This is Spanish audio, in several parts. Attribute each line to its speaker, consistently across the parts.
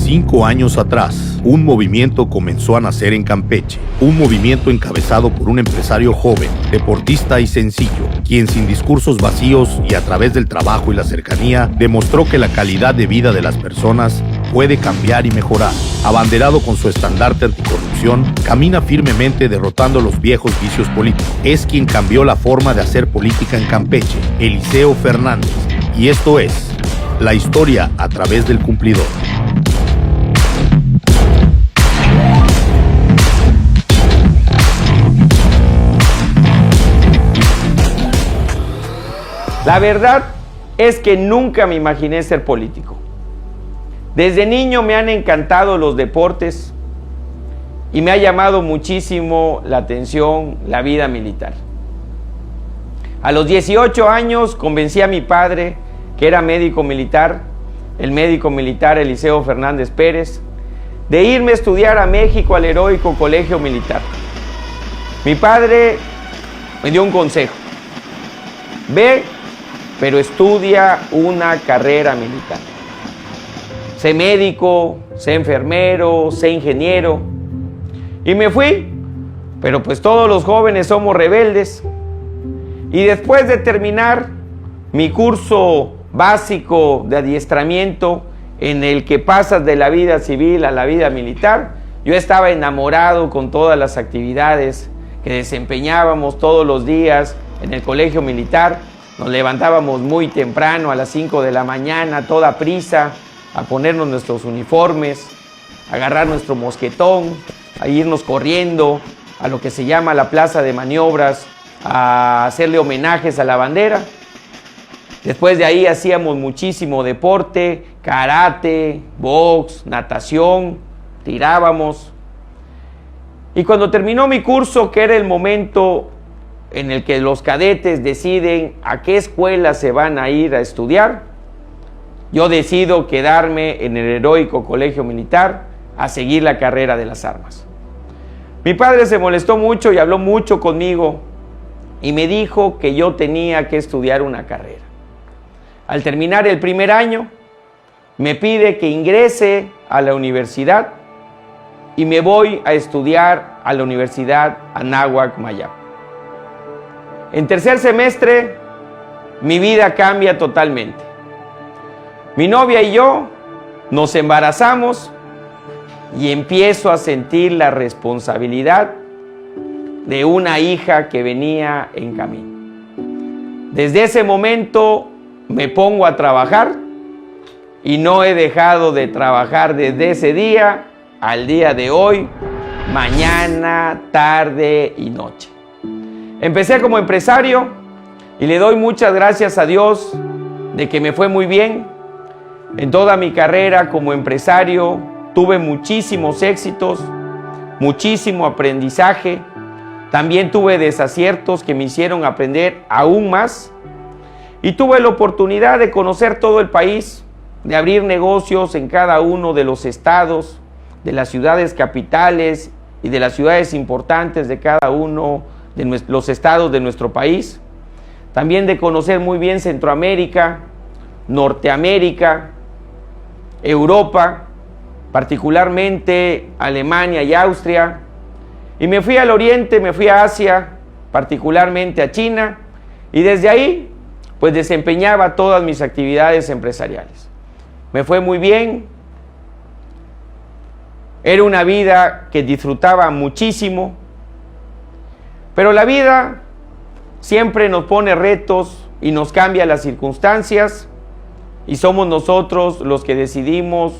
Speaker 1: 5 años atrás, un movimiento comenzó a nacer en Campeche. Un movimiento encabezado por un empresario joven, deportista y sencillo, quien sin discursos vacíos y a través del trabajo y la cercanía, demostró que la calidad de vida de las personas puede cambiar y mejorar. Abanderado con su estandarte anticorrupción, camina firmemente derrotando los viejos vicios políticos. Es quien cambió la forma de hacer política en Campeche, Eliseo Fernández. Y esto es la historia a través del cumplidor.
Speaker 2: La verdad es que nunca me imaginé ser político. Desde niño me han encantado los deportes y me ha llamado muchísimo la atención la vida militar. A los 18 años convencí a mi padre, que era médico militar, el médico militar Eliseo Fernández Pérez, de irme a estudiar a México al heroico colegio militar. Mi padre me dio un consejo: ve, pero estudia una carrera militar. Sé médico, sé enfermero, sé ingeniero. Y me fui, pero pues todos los jóvenes somos rebeldes. Y después de terminar mi curso básico de adiestramiento, en el que pasas de la vida civil a la vida militar, yo estaba enamorado con todas las actividades que desempeñábamos todos los días en el colegio militar. Nos levantábamos muy temprano, a las 5 de la mañana, a toda prisa, a ponernos nuestros uniformes, a agarrar nuestro mosquetón, a irnos corriendo a lo que se llama la plaza de maniobras, a hacerle homenajes a la bandera. Después de ahí hacíamos muchísimo deporte, karate, box, natación, tirábamos. Y cuando terminó mi curso, que era el momento en el que los cadetes deciden a qué escuela se van a ir a estudiar, yo decido quedarme en el heroico colegio militar a seguir la carrera de las armas. Mi padre se molestó mucho y habló mucho conmigo y me dijo que yo tenía que estudiar una carrera. Al terminar el primer año, me pide que ingrese a la universidad y me voy a estudiar a la Universidad Anáhuac Mayap. En tercer semestre, mi vida cambia totalmente. Mi novia y yo nos embarazamos y empiezo a sentir la responsabilidad de una hija que venía en camino. Desde ese momento me pongo a trabajar y no he dejado de trabajar desde ese día al día de hoy, mañana, tarde y noche. Empecé como empresario y le doy muchas gracias a Dios de que me fue muy bien. En toda mi carrera como empresario tuve muchísimos éxitos, muchísimo aprendizaje. También tuve desaciertos que me hicieron aprender aún más. Y tuve la oportunidad de conocer todo el país, de abrir negocios en cada uno de los estados, de las ciudades capitales y de las ciudades importantes de cada uno de los estados de nuestro país. También de conocer muy bien Centroamérica, Norteamérica, Europa, particularmente Alemania y Austria. Y me fui al Oriente, me fui a Asia, particularmente a China, y desde ahí pues desempeñaba todas mis actividades empresariales. Me fue muy bien. Era una vida que disfrutaba muchísimo. Pero la vida siempre nos pone retos y nos cambia las circunstancias, y somos nosotros los que decidimos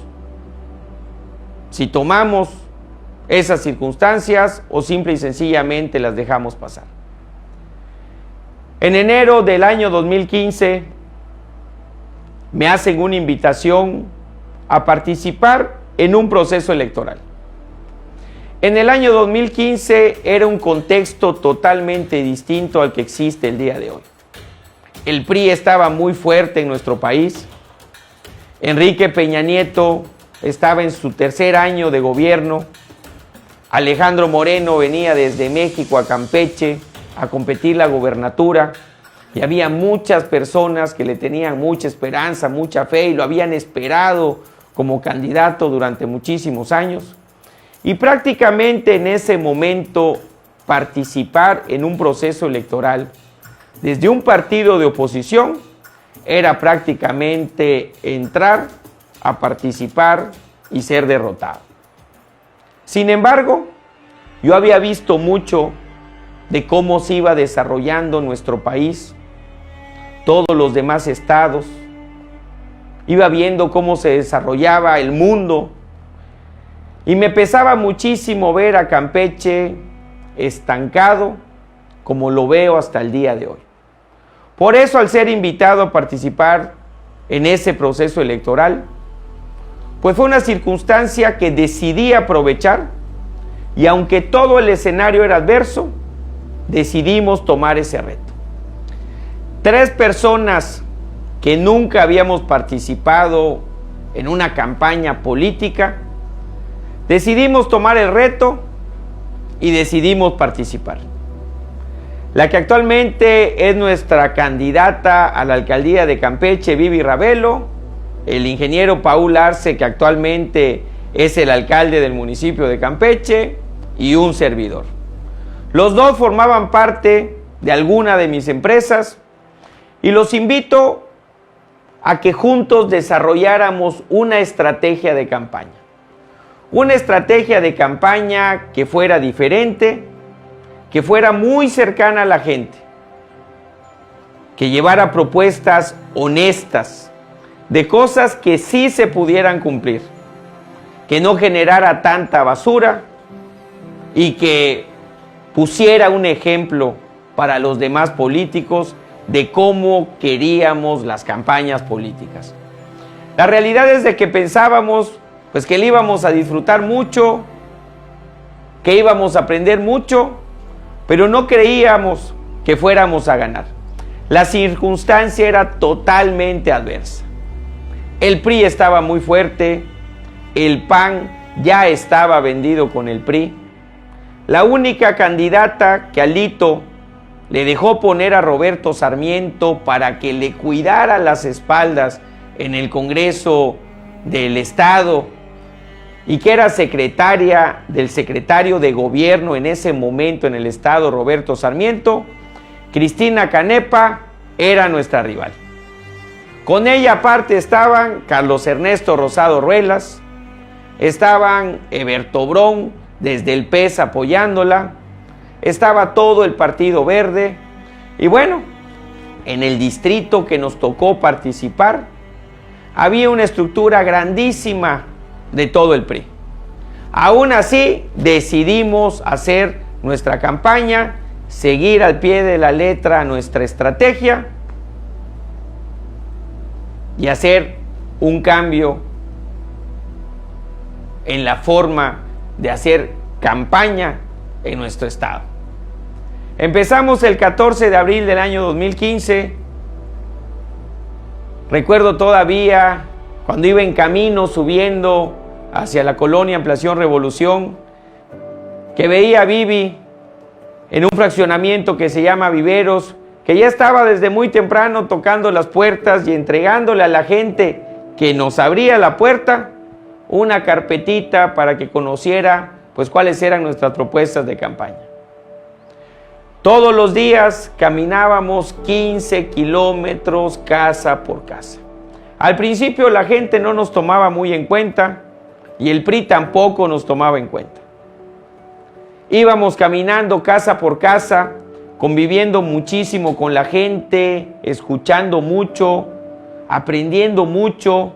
Speaker 2: si tomamos esas circunstancias o simple y sencillamente las dejamos pasar. En enero del año 2015 me hacen una invitación a participar en un proceso electoral. En el año 2015 era un contexto totalmente distinto al que existe el día de hoy. El PRI estaba muy fuerte en nuestro país. Enrique Peña Nieto estaba en su tercer año de gobierno. Alejandro Moreno venía desde México a Campeche a competir la gobernatura. Y había muchas personas que le tenían mucha esperanza, mucha fe y lo habían esperado como candidato durante muchísimos años y prácticamente en ese momento participar en un proceso electoral desde un partido de oposición era prácticamente entrar a participar y ser derrotado. Sin embargo, yo había visto mucho de cómo se iba desarrollando nuestro país, todos los demás estados, iba viendo cómo se desarrollaba el mundo y me pesaba muchísimo ver a Campeche estancado como lo veo hasta el día de hoy. Por eso, al ser invitado a participar en ese proceso electoral, pues fue una circunstancia que decidí aprovechar y aunque todo el escenario era adverso, decidimos tomar ese reto. 3 personas que nunca habíamos participado en una campaña política, decidimos tomar el reto y decidimos participar. La que actualmente es nuestra candidata a la alcaldía de Campeche, Vivi Ravelo, el ingeniero Paul Arce, que actualmente es el alcalde del municipio de Campeche, y un servidor. Los dos formaban parte de alguna de mis empresas y los invito a que juntos desarrolláramos una estrategia de campaña. Una estrategia de campaña que fuera diferente, que fuera muy cercana a la gente, que llevara propuestas honestas, de cosas que sí se pudieran cumplir, que no generara tanta basura y que pusiera un ejemplo para los demás políticos de cómo queríamos las campañas políticas. La realidad es de que pensábamos pues que le íbamos a disfrutar mucho, que íbamos a aprender mucho, pero no creíamos que fuéramos a ganar. La circunstancia era totalmente adversa. El PRI estaba muy fuerte, el PAN ya estaba vendido con el PRI. La única candidata que Alito le dejó poner a Roberto Sarmiento para que le cuidara las espaldas en el Congreso del Estado y que era secretaria del secretario de gobierno en ese momento en el Estado, Roberto Sarmiento, Cristina Canepa, era nuestra rival. Con ella aparte estaban Carlos Ernesto Rosado Ruelas, estaban Eberto Brón desde el PES apoyándola, estaba todo el Partido Verde y bueno, en el distrito que nos tocó participar había una estructura grandísima de todo el PRI. Aún así decidimos hacer nuestra campaña, seguir al pie de la letra nuestra estrategia y hacer un cambio en la forma de hacer campaña en nuestro estado. Empezamos el 14 de abril del año 2015. Recuerdo todavía cuando iba en camino subiendo hacia la colonia Ampliación Revolución, que veía a Vivi en un fraccionamiento que se llama Viveros, que ya estaba desde muy temprano tocando las puertas y entregándole a la gente que nos abría la puerta una carpetita para que conociera pues cuáles eran nuestras propuestas de campaña. Todos los días caminábamos 15 kilómetros casa por casa. Al principio la gente no nos tomaba muy en cuenta y el PRI tampoco nos tomaba en cuenta. Íbamos caminando casa por casa, conviviendo muchísimo con la gente, escuchando mucho, aprendiendo mucho,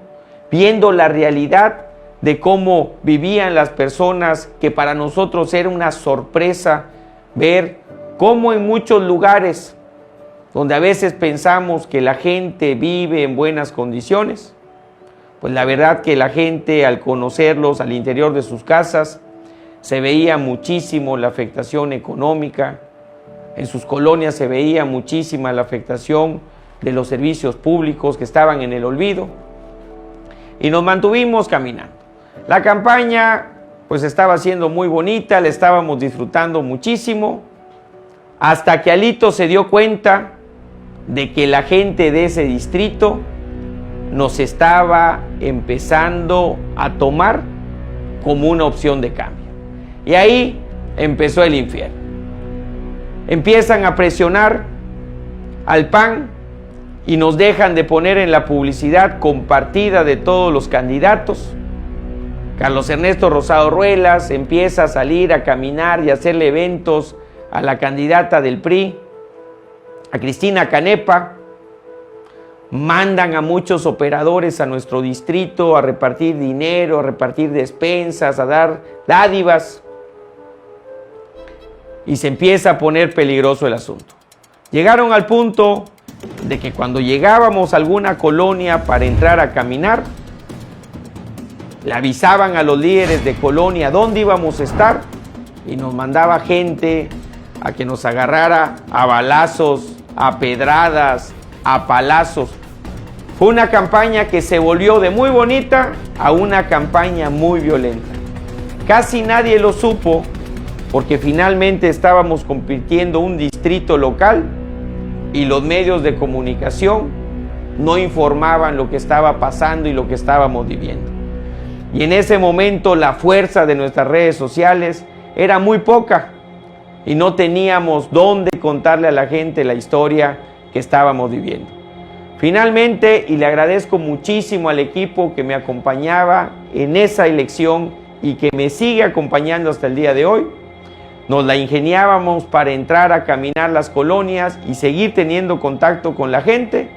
Speaker 2: viendo la realidad de cómo vivían las personas, que para nosotros era una sorpresa ver cómo en muchos lugares donde a veces pensamos que la gente vive en buenas condiciones, pues la verdad que la gente al conocerlos al interior de sus casas se veía muchísimo la afectación económica, en sus colonias se veía muchísima la afectación de los servicios públicos que estaban en el olvido y nos mantuvimos caminando. La campaña pues estaba siendo muy bonita, la estábamos disfrutando muchísimo, hasta que Alito se dio cuenta de que la gente de ese distrito nos estaba empezando a tomar como una opción de cambio. Y ahí empezó el infierno. Empiezan a presionar al PAN y nos dejan de poner en la publicidad compartida de todos los candidatos. Carlos Ernesto Rosado Ruelas empieza a salir a caminar y a hacerle eventos a la candidata del PRI, a Cristina Canepa. Mandan a muchos operadores a nuestro distrito a repartir dinero, a repartir despensas, a dar dádivas. Y se empieza a poner peligroso el asunto. Llegaron al punto de que cuando llegábamos a alguna colonia para entrar a caminar, le avisaban a los líderes de colonia dónde íbamos a estar y nos mandaba gente a que nos agarrara a balazos, a pedradas, a palazos. Fue una campaña que se volvió de muy bonita a una campaña muy violenta. Casi nadie lo supo porque finalmente estábamos compitiendo un distrito local y los medios de comunicación no informaban lo que estaba pasando y lo que estábamos viviendo. Y en ese momento la fuerza de nuestras redes sociales era muy poca y no teníamos dónde contarle a la gente la historia que estábamos viviendo. Finalmente, y le agradezco muchísimo al equipo que me acompañaba en esa elección y que me sigue acompañando hasta el día de hoy, nos la ingeniábamos para entrar a caminar las colonias y seguir teniendo contacto con la gente.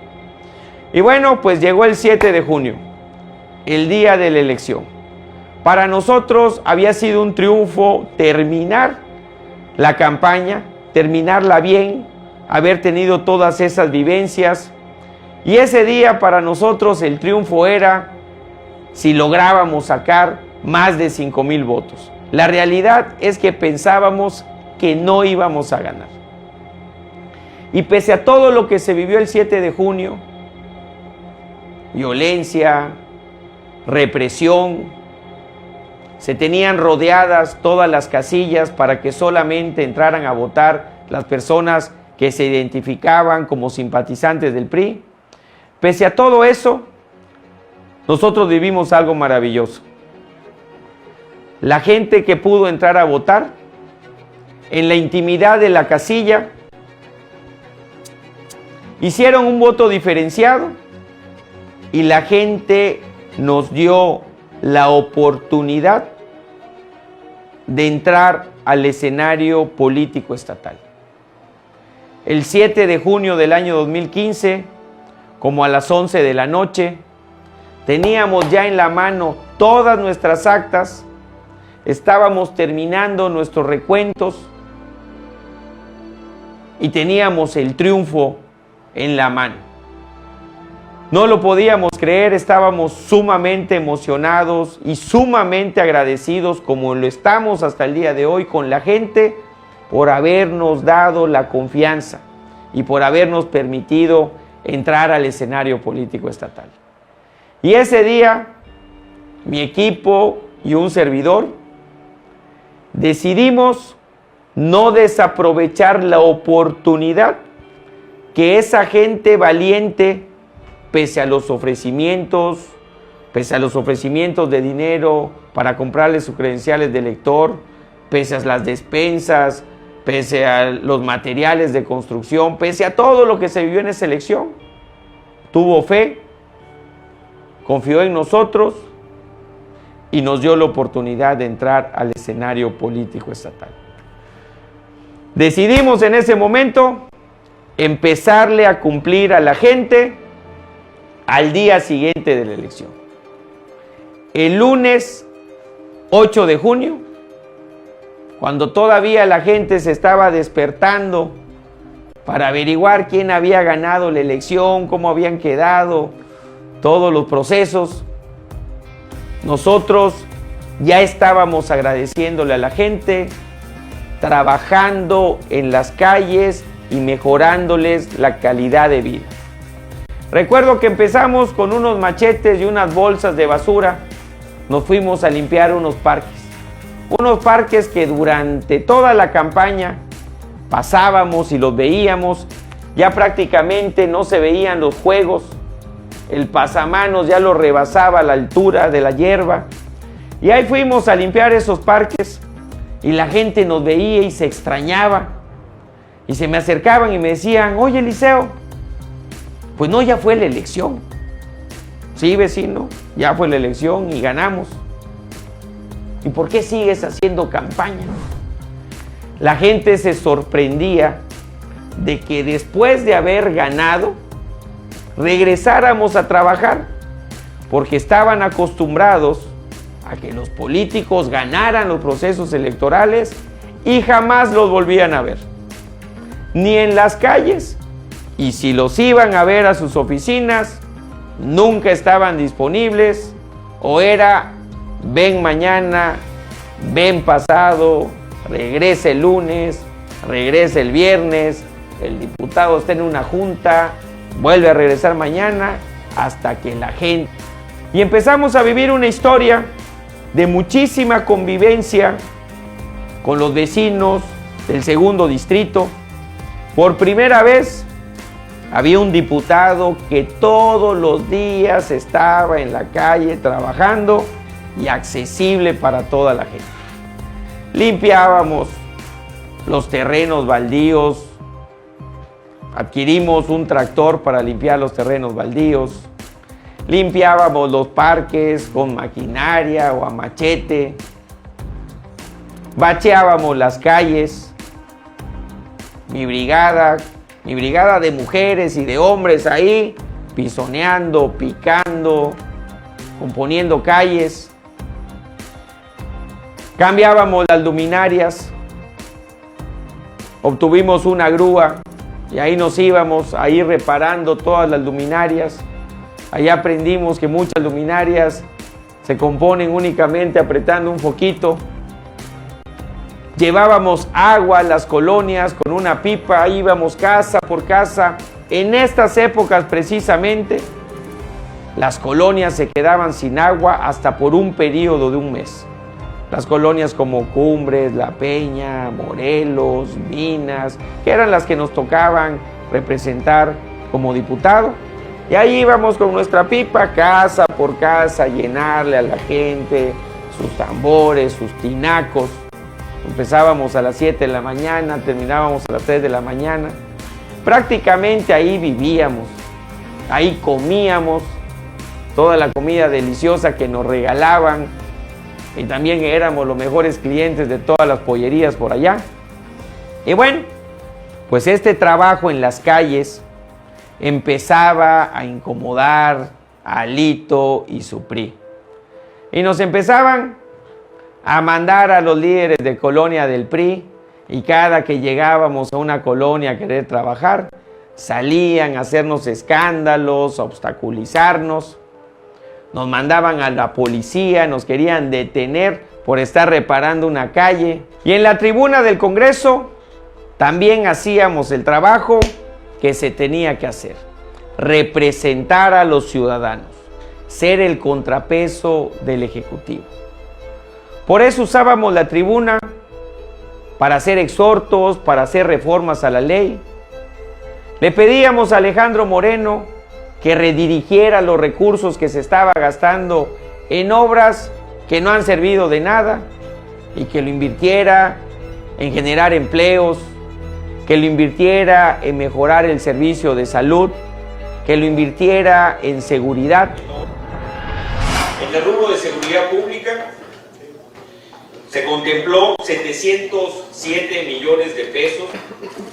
Speaker 2: Y bueno, pues llegó el 7 de junio, el día de la elección. Para nosotros había sido un triunfo terminar la campaña, terminarla bien, haber tenido todas esas vivencias. Y ese día para nosotros el triunfo era si lográbamos sacar más de 5,000 votos. La realidad es que pensábamos que no íbamos a ganar. Y pese a todo lo que se vivió el 7 de junio, violencia, represión, se tenían rodeadas todas las casillas para que solamente entraran a votar las personas que se identificaban como simpatizantes del PRI. Pese a todo eso, nosotros vivimos algo maravilloso. La gente que pudo entrar a votar en la intimidad de la casilla hicieron un voto diferenciado y la gente nos dio la oportunidad de entrar al escenario político estatal. El 7 de junio del año 2015, como a las 11 de la noche, teníamos ya en la mano todas nuestras actas. Estábamos terminando nuestros recuentos y teníamos el triunfo en la mano. No lo podíamos creer, estábamos sumamente emocionados y sumamente agradecidos, como lo estamos hasta el día de hoy, con la gente por habernos dado la confianza y por habernos permitido entrar al escenario político estatal. Y ese día, mi equipo y un servidor decidimos no desaprovechar la oportunidad que esa gente valiente, pese a los ofrecimientos de dinero para comprarle sus credenciales de elector, pese a las despensas, pese a los materiales de construcción, pese a todo lo que se vivió en esa elección, tuvo fe, confió en nosotros y nos dio la oportunidad de entrar al escenario político estatal. Decidimos en ese momento empezarle a cumplir a la gente al día siguiente de la elección. El lunes 8 de junio, cuando todavía la gente se estaba despertando para averiguar quién había ganado la elección, cómo habían quedado todos los procesos, nosotros ya estábamos agradeciéndole a la gente, trabajando en las calles y mejorándoles la calidad de vida. Recuerdo que empezamos con unos machetes y unas bolsas de basura. Nos fuimos a limpiar unos parques que durante toda la campaña pasábamos y los veíamos. Ya prácticamente no se veían los juegos, el pasamanos ya lo rebasaba a la altura de la hierba. Y ahí fuimos a limpiar esos parques y la gente nos veía y se extrañaba. Y se me acercaban y me decían, oye Eliseo, pues no, ya fue la elección. Sí, vecino, ya fue la elección y ganamos. ¿Y por qué sigues haciendo campaña? La gente se sorprendía de que después de haber ganado, regresáramos a trabajar, porque estaban acostumbrados a que los políticos ganaran los procesos electorales y jamás los volvían a ver, ni en las calles, y si los iban a ver a sus oficinas, nunca estaban disponibles, o era ven mañana, ven pasado, regrese el lunes, regrese el viernes, el diputado está en una junta, vuelve a regresar mañana, hasta que la gente... Y empezamos a vivir una historia de muchísima convivencia con los vecinos del segundo distrito. Por primera vez había un diputado que todos los días estaba en la calle trabajando y accesible para toda la gente. Limpiábamos los terrenos baldíos, adquirimos un tractor para limpiar los terrenos baldíos, limpiábamos los parques con maquinaria o a machete, bacheábamos las calles. Mi brigada de mujeres y de hombres ahí, pisoneando, picando, componiendo calles. Cambiábamos las luminarias, obtuvimos una grúa y ahí nos íbamos a ir reparando todas las luminarias. Ahí aprendimos que muchas luminarias se componen únicamente apretando un foquito. Llevábamos agua a las colonias con una pipa, íbamos casa por casa. En estas épocas precisamente, las colonias se quedaban sin agua hasta por un periodo de un mes. Las colonias como Cumbres, La Peña, Morelos, Minas, que eran las que nos tocaban representar como diputado. Y ahí íbamos con nuestra pipa, casa por casa, llenarle a la gente sus tambores, sus tinacos. Empezábamos a las 7 de la mañana, terminábamos a las 3 de la mañana. Prácticamente ahí vivíamos, ahí comíamos toda la comida deliciosa que nos regalaban. Y también éramos los mejores clientes de todas las pollerías por allá. Y bueno, pues este trabajo en las calles empezaba a incomodar a Alito y su PRI. Y nos empezaban a mandar a los líderes de colonia del PRI, y cada que llegábamos a una colonia a querer trabajar, salían a hacernos escándalos, a obstaculizarnos. Nos mandaban a la policía, nos querían detener por estar reparando una calle. Y en la tribuna del Congreso también hacíamos el trabajo que se tenía que hacer: representar a los ciudadanos, ser el contrapeso del Ejecutivo. Por eso usábamos la tribuna para hacer exhortos, para hacer reformas a la ley. Le pedíamos a Alejandro Moreno que redirigiera los recursos que se estaba gastando en obras que no han servido de nada, y que lo invirtiera en generar empleos, que lo invirtiera en mejorar el servicio de salud, que lo invirtiera en seguridad.
Speaker 3: En el rubro de seguridad pública se contempló 707 millones de pesos,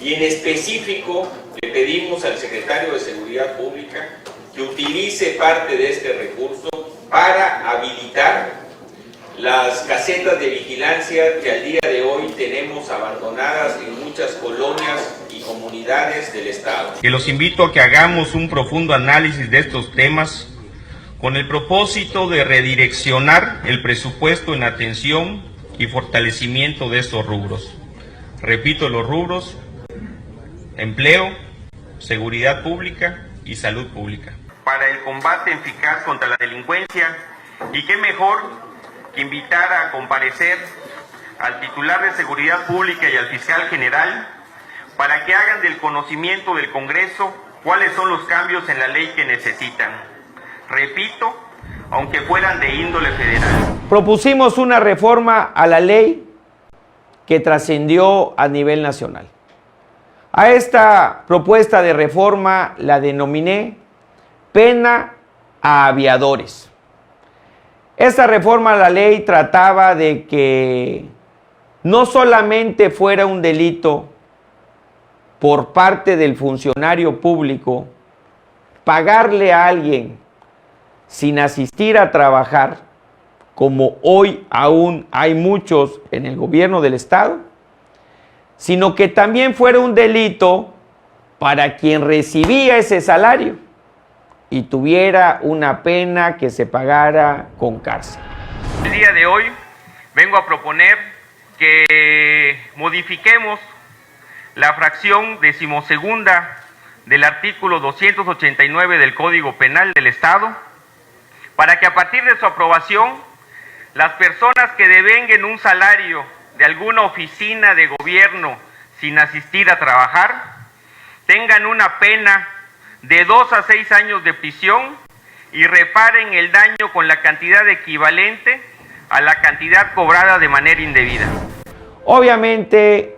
Speaker 3: y en específico le pedimos al secretario de Seguridad Pública que utilice parte de este recurso para habilitar las casetas de vigilancia que al día de hoy tenemos abandonadas en muchas colonias y comunidades del estado.
Speaker 4: Que los invito a que hagamos un profundo análisis de estos temas con el propósito de redireccionar el presupuesto en atención y fortalecimiento de estos rubros. Repito, los rubros: empleo, seguridad pública y salud pública. Para el combate eficaz contra la delincuencia, y qué mejor que invitar a comparecer al titular de Seguridad Pública y al fiscal general para que hagan del conocimiento del Congreso cuáles son los cambios en la ley que necesitan. repito, aunque fueran de índole federal.
Speaker 2: Propusimos una reforma a la ley que trascendió a nivel nacional. A esta propuesta de reforma la denominé pena a aviadores. Esta reforma a la ley trataba de que no solamente fuera un delito por parte del funcionario público pagarle a alguien sin asistir a trabajar, como hoy aún hay muchos en el gobierno del estado, sino que también fuera un delito para quien recibía ese salario y tuviera una pena que se pagara con cárcel.
Speaker 4: El día de hoy vengo a proponer que modifiquemos la fracción 12ª del artículo 289 del Código Penal del Estado, para que a partir de su aprobación, las personas que devenguen un salario de alguna oficina de gobierno sin asistir a trabajar, tengan una pena de 2 a 6 años de prisión y reparen el daño con la cantidad equivalente a la cantidad cobrada de manera indebida.
Speaker 2: Obviamente,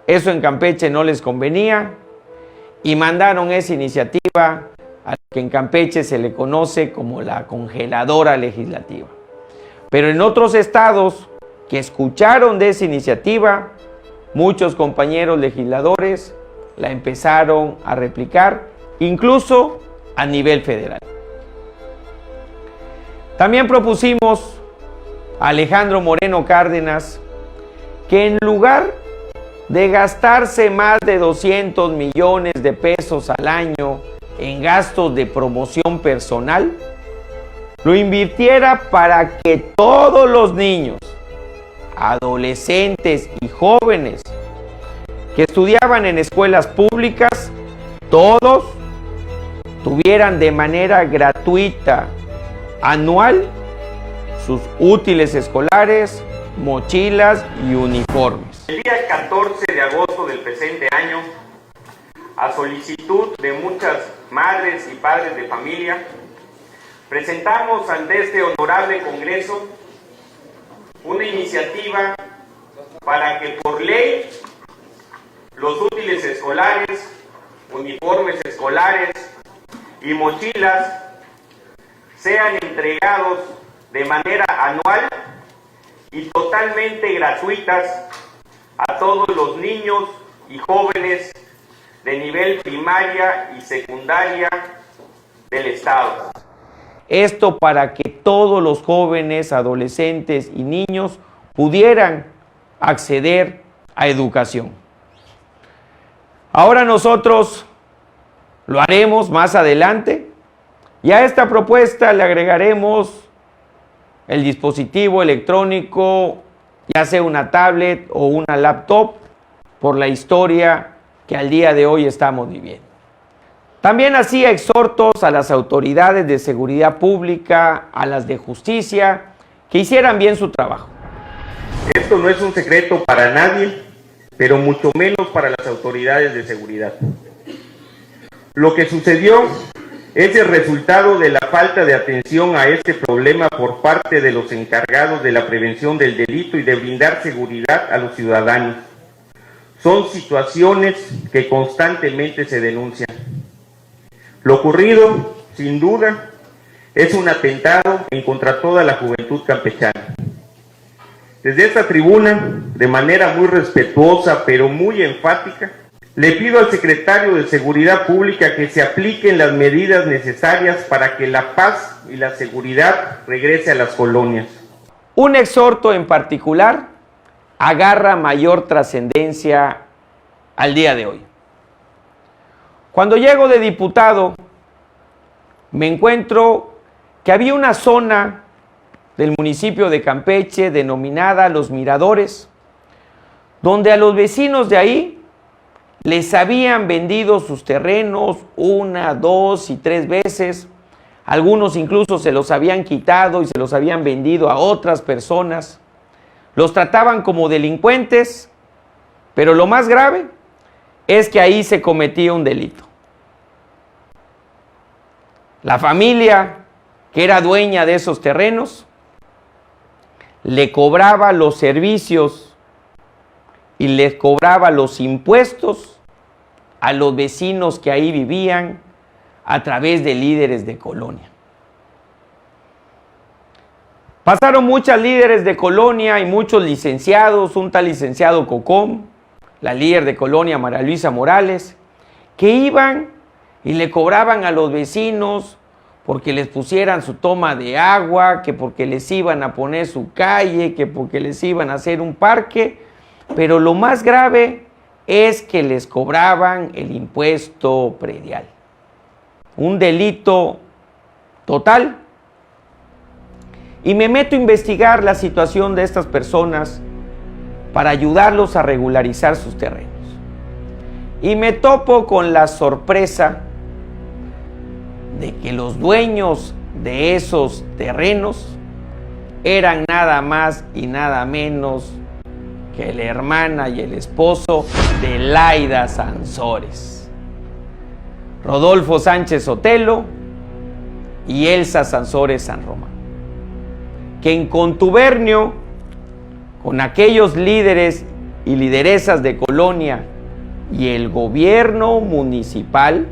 Speaker 2: eso en Campeche no les convenía y mandaron esa iniciativa a la que en Campeche se le conoce como la congeladora legislativa. Pero en otros estados que escucharon de esa iniciativa, muchos compañeros legisladores la empezaron a replicar, incluso a nivel federal. También propusimos a Alejandro Moreno Cárdenas que en lugar de gastarse más de 200 millones de pesos al año en gastos de promoción personal, lo invirtiera para que todos los niños, adolescentes y jóvenes que estudiaban en escuelas públicas, todos tuvieran de manera gratuita, anual, sus útiles escolares, mochilas y uniformes.
Speaker 4: El día 14 de agosto del presente año, a solicitud de muchas madres y padres de familia, presentamos ante este honorable Congreso una iniciativa para que por ley los útiles escolares, uniformes escolares y mochilas sean entregados de manera anual y totalmente gratuitas a todos los niños y jóvenes de nivel primaria y secundaria del Estado.
Speaker 2: Esto para que todos los jóvenes, adolescentes y niños pudieran acceder a educación. Ahora nosotros lo haremos más adelante y a esta propuesta le agregaremos el dispositivo electrónico, ya sea una tablet o una laptop, por la historia que al día de hoy estamos viviendo. También hacía exhortos a las autoridades de seguridad pública, a las de justicia, que hicieran bien su trabajo.
Speaker 4: Esto no es un secreto para nadie, pero mucho menos para las autoridades de seguridad. Lo que sucedió es el resultado de la falta de atención a este problema por parte de los encargados de la prevención del delito y de brindar seguridad a los ciudadanos. Son situaciones que constantemente se denuncian. Lo ocurrido, sin duda, es un atentado en contra toda la juventud campechana. Desde esta tribuna, de manera muy respetuosa pero muy enfática, le pido al secretario de Seguridad Pública que se apliquen las medidas necesarias para que la paz y la seguridad regrese a las colonias.
Speaker 2: Un exhorto en particular agarra mayor trascendencia al día de hoy. Cuando llego de diputado, me encuentro que había una zona del municipio de Campeche denominada Los Miradores, donde a los vecinos de ahí les habían vendido sus terrenos 1, 2 y 3 veces. Algunos incluso se los habían quitado y se los habían vendido a otras personas. Los trataban como delincuentes, pero lo más grave es que ahí se cometía un delito. La familia que era dueña de esos terrenos, le cobraba los servicios y les cobraba los impuestos a los vecinos que ahí vivían a través de líderes de colonia. Pasaron muchas líderes de colonia y muchos licenciados, un tal licenciado Cocom, la líder de colonia María Luisa Morales, que iban y le cobraban a los vecinos porque les pusieran su toma de agua, que porque les iban a poner su calle, que porque les iban a hacer un parque, pero lo más grave es que les cobraban el impuesto predial. Un delito total. Y me meto a investigar la situación de estas personas para ayudarlos a regularizar sus terrenos. Y me topo con la sorpresa de que los dueños de esos terrenos eran nada más y nada menos que la hermana y el esposo de Laida Sansores, Rodolfo Sánchez Sotelo y Elsa Sansores San Román, que en contubernio con aquellos líderes y lideresas de colonia y el gobierno municipal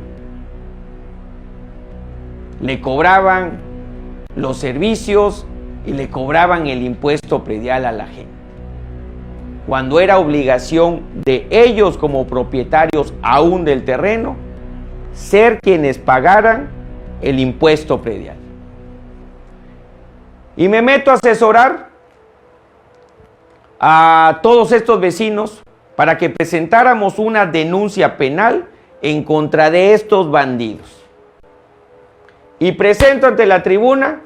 Speaker 2: le cobraban los servicios y le cobraban el impuesto predial a la gente, cuando era obligación de ellos como propietarios aún del terreno ser quienes pagaran el impuesto predial. Y me meto a asesorar a todos estos vecinos para que presentáramos una denuncia penal en contra de estos bandidos. Y presento ante la tribuna,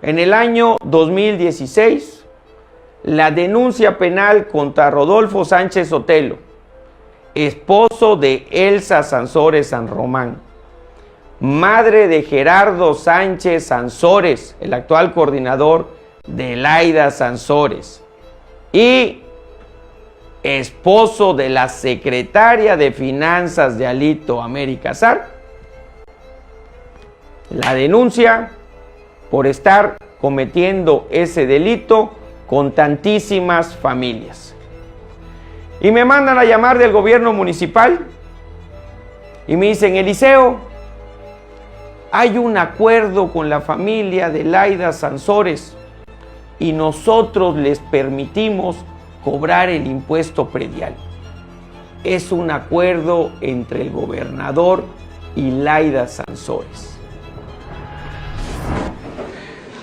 Speaker 2: en el año 2016, la denuncia penal contra Rodolfo Sánchez Sotelo, esposo de Elsa Sansores San Román, madre de Gerardo Sánchez Sansores, el actual coordinador de Laida Sansores, y esposo de la secretaria de Finanzas de Alito América Sar, la denuncia por estar cometiendo ese delito con tantísimas familias. Y me mandan a llamar del gobierno municipal y me dicen: Eliseo, hay un acuerdo con la familia de Laida Sansores y nosotros les permitimos cobrar el impuesto predial. Es un acuerdo entre el gobernador y Laida Sansores.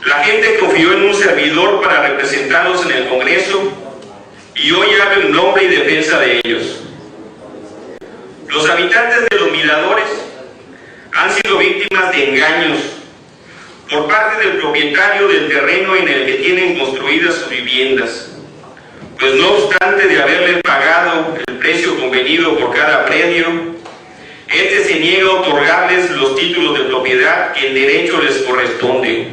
Speaker 4: La gente confió en un servidor para representarlos en el Congreso y hoy hablo en nombre y defensa de ellos. Los habitantes de Los Miradores han sido víctimas de engaños por parte del propietario del terreno en el que tienen construidas sus viviendas, pues no obstante de haberles pagado el precio convenido por cada predio, este se niega a otorgarles los títulos de propiedad que en derecho les corresponde,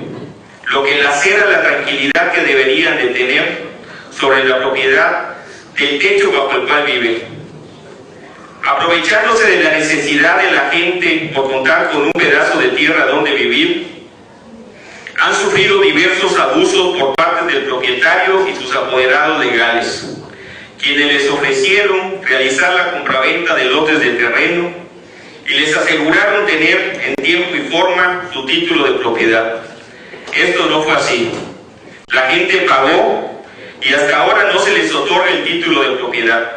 Speaker 4: lo que lacera la tranquilidad que deberían de tener sobre la propiedad del techo bajo el cual viven. Aprovechándose de la necesidad de la gente por contar con un pedazo de tierra donde vivir, han sufrido diversos abusos por parte del propietario y sus apoderados legales, quienes les ofrecieron realizar la compraventa de lotes de terreno y les aseguraron tener en tiempo y forma su título de propiedad. Esto no fue así. La gente pagó y hasta ahora no se les otorga el título de propiedad.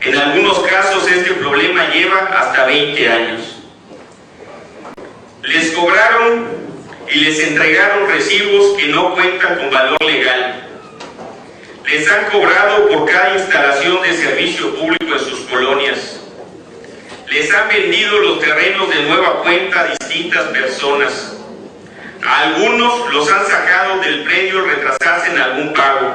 Speaker 4: En algunos casos este problema lleva hasta 20 años. Les cobraron y les entregaron recibos que no cuentan con valor legal. Les han cobrado por cada instalación de servicio público en sus colonias. Les han vendido los terrenos de nueva cuenta a distintas personas. A algunos los han sacado del predio al retrasarse en algún pago.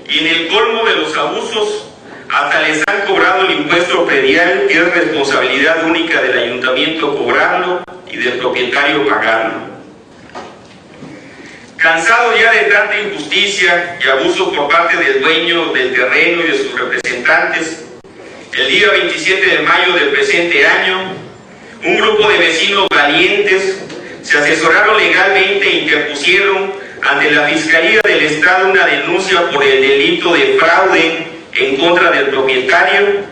Speaker 4: Y en el colmo de los abusos, hasta les han cobrado el impuesto predial, que es responsabilidad única del ayuntamiento cobrarlo y del propietario pagarlo. Cansado ya de tanta injusticia y abuso por parte del dueño del terreno y de sus representantes, el día 27 de mayo del presente año, un grupo de vecinos valientes
Speaker 3: se asesoraron legalmente e interpusieron ante la Fiscalía del Estado una denuncia por el delito de fraude en contra del propietario,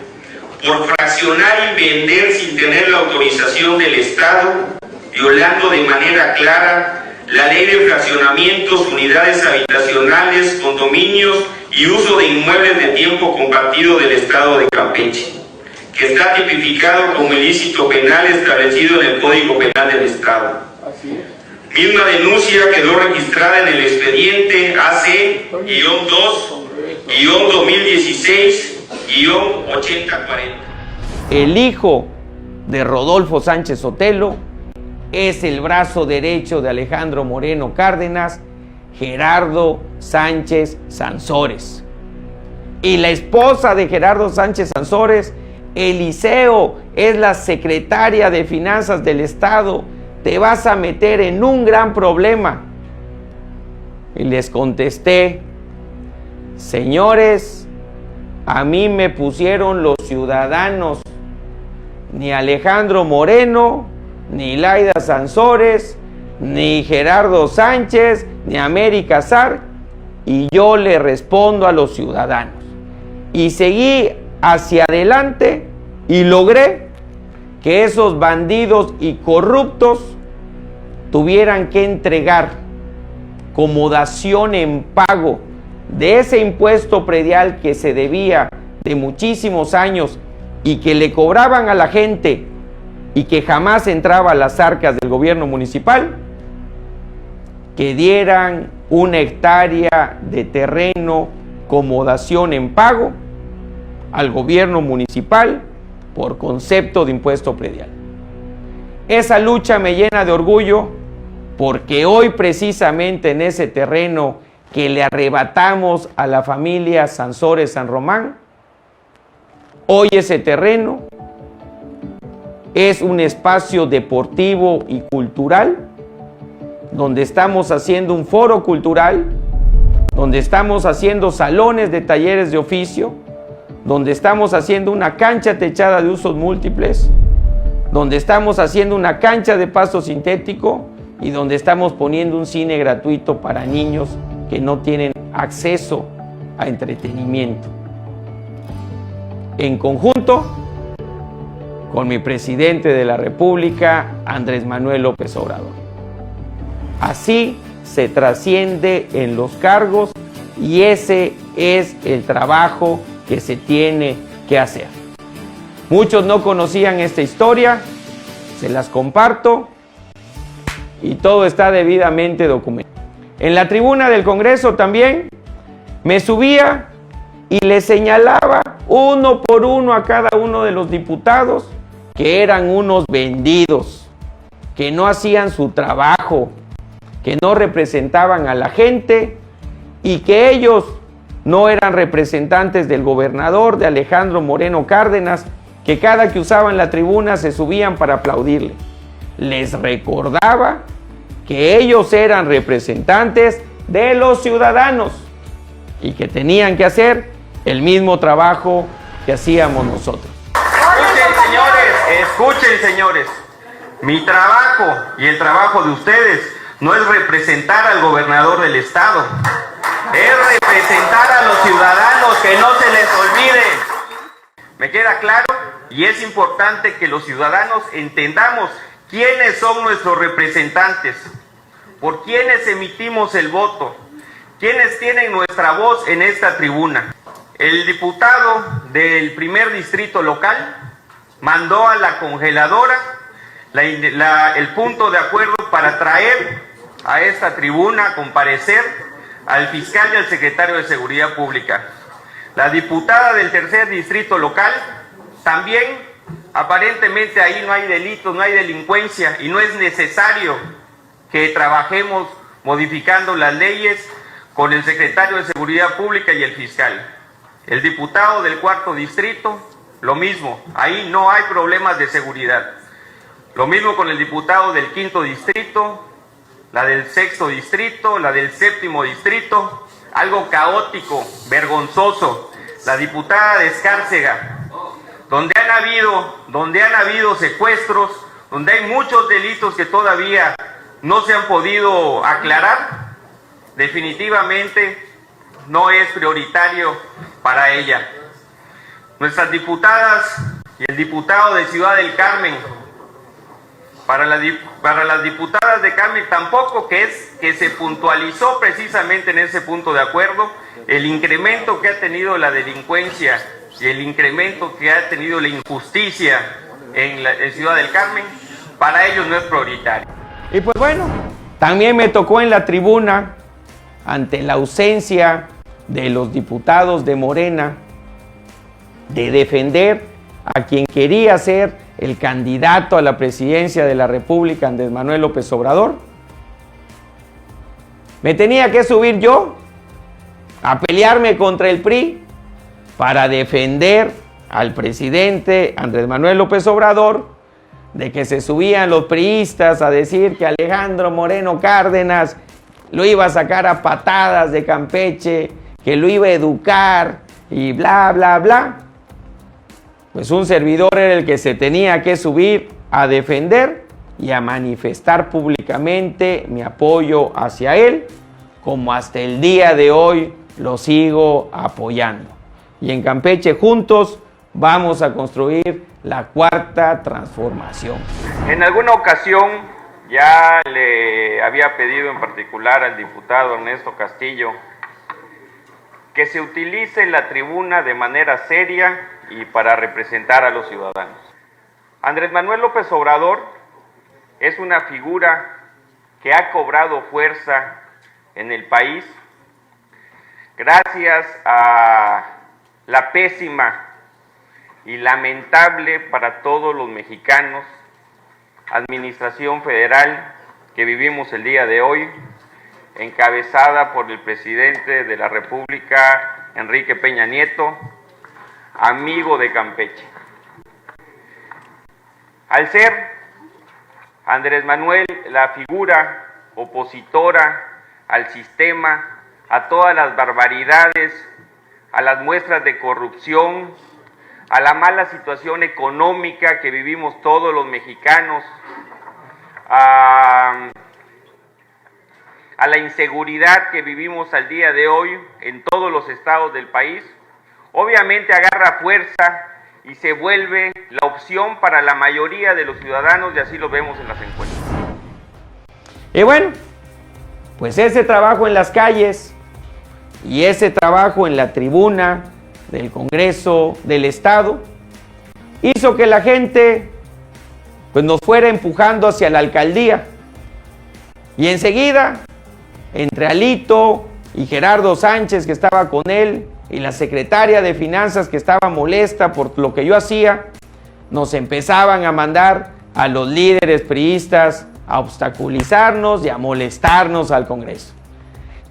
Speaker 3: por fraccionar y vender sin tener la autorización del Estado, violando de manera clara la ley de fraccionamientos, unidades habitacionales, condominios y uso de inmuebles de tiempo compartido del Estado de Campeche, que está tipificado como ilícito penal establecido en el Código Penal del Estado. Misma denuncia quedó registrada en el expediente AC-2-2016-8040.
Speaker 2: El hijo de Rodolfo Sánchez Sotelo es el brazo derecho de Alejandro Moreno Cárdenas, Gerardo Sánchez Sansores. Y la esposa de Gerardo Sánchez Sansores, Eliseo, es la secretaria de Finanzas del Estado. Te vas a meter en un gran problema. Y les contesté: señores, a mí me pusieron los ciudadanos, ni Alejandro Moreno, ni Laida Sansores, ni Gerardo Sánchez, ni América Sar, y yo le respondo a los ciudadanos. Y seguí hacia adelante y logré que esos bandidos y corruptos tuvieran que entregar como dación en pago de ese impuesto predial que se debía de muchísimos años y que le cobraban a la gente y que jamás entraba a las arcas del gobierno municipal, que dieran 1 hectárea de terreno como dación en pago al gobierno municipal por concepto de impuesto predial. Esa lucha me llena de orgullo porque hoy precisamente en ese terreno que le arrebatamos a la familia Sansores San Román, hoy ese terreno es un espacio deportivo y cultural donde estamos haciendo un foro cultural, donde estamos haciendo salones de talleres de oficio, donde estamos haciendo una cancha techada de usos múltiples, donde estamos haciendo una cancha de pasto sintético y donde estamos poniendo un cine gratuito para niños que no tienen acceso a entretenimiento. En conjunto con mi presidente de la República, Andrés Manuel López Obrador. Así se trasciende en los cargos y ese es el trabajo que se tiene que hacer. Muchos no conocían esta historia, se las comparto y todo está debidamente documentado. En la tribuna del Congreso también me subía y le señalaba uno por uno a cada uno de los diputados que eran unos vendidos, que no hacían su trabajo, que no representaban a la gente y que ellos no eran representantes del gobernador, de Alejandro Moreno Cárdenas, que cada que usaban la tribuna se subían para aplaudirle. Les recordaba que ellos eran representantes de los ciudadanos y que tenían que hacer el mismo trabajo que hacíamos nosotros.
Speaker 4: Escuchen señores, mi trabajo y el trabajo de ustedes no es representar al gobernador del estado, es representar a los ciudadanos, que no se les olvide. ¿Me queda claro? Y es importante que los ciudadanos entendamos quiénes son nuestros representantes, por quiénes emitimos el voto, quiénes tienen nuestra voz en esta tribuna. El diputado del primer distrito local mandó a la congeladora el punto de acuerdo para traer a esta tribuna a comparecer al fiscal y al secretario de Seguridad Pública. La diputada del tercer distrito local también, aparentemente ahí no hay delitos, no hay delincuencia y no es necesario que trabajemos modificando las leyes con el secretario de Seguridad Pública y el fiscal. El diputado del cuarto distrito, lo mismo, ahí no hay problemas de seguridad. Lo mismo con el diputado del quinto distrito, la del sexto distrito, la del séptimo distrito, algo caótico, vergonzoso, la diputada de Escárcega, donde han habido secuestros, donde hay muchos delitos que todavía no se han podido aclarar, definitivamente no es prioritario para ella. Nuestras diputadas y el diputado de Ciudad del Carmen, para las diputadas de Carmen tampoco, que se puntualizó precisamente en ese punto de acuerdo, el incremento que ha tenido la delincuencia y el incremento que ha tenido la injusticia en Ciudad del Carmen, para ellos no es prioritario.
Speaker 2: Y pues bueno, también me tocó en la tribuna, ante la ausencia de los diputados de Morena, de defender a quien quería ser el candidato a la presidencia de la República, Andrés Manuel López Obrador. Me tenía que subir yo a pelearme contra el PRI para defender al presidente Andrés Manuel López Obrador, de que se subían los priistas a decir que Alejandro Moreno Cárdenas lo iba a sacar a patadas de Campeche, que lo iba a educar y bla, bla, bla. Pues un servidor era el que se tenía que subir a defender y a manifestar públicamente mi apoyo hacia él, como hasta el día de hoy lo sigo apoyando. Y en Campeche juntos vamos a construir la cuarta transformación.
Speaker 4: En alguna ocasión ya le había pedido en particular al diputado Ernesto Castillo que se utilice la tribuna de manera seria y para representar a los ciudadanos. Andrés Manuel López Obrador es una figura que ha cobrado fuerza en el país gracias a la pésima y lamentable para todos los mexicanos administración federal que vivimos el día de hoy, encabezada por el presidente de la República, Enrique Peña Nieto, amigo de Campeche. Al ser Andrés Manuel la figura opositora al sistema, a todas las barbaridades, a las muestras de corrupción, a la mala situación económica que vivimos todos los mexicanos, a la inseguridad que vivimos al día de hoy en todos los estados del país, obviamente agarra fuerza y se vuelve la opción para la mayoría de los ciudadanos, y así lo vemos en las encuestas.
Speaker 2: Y bueno, pues ese trabajo en las calles y ese trabajo en la tribuna del Congreso del Estado hizo que la gente pues nos fuera empujando hacia la alcaldía. Y enseguida, entre Alito y Gerardo Sánchez, que estaba con él, y la secretaria de Finanzas, que estaba molesta por lo que yo hacía, nos empezaban a mandar a los líderes priistas a obstaculizarnos y a molestarnos al Congreso.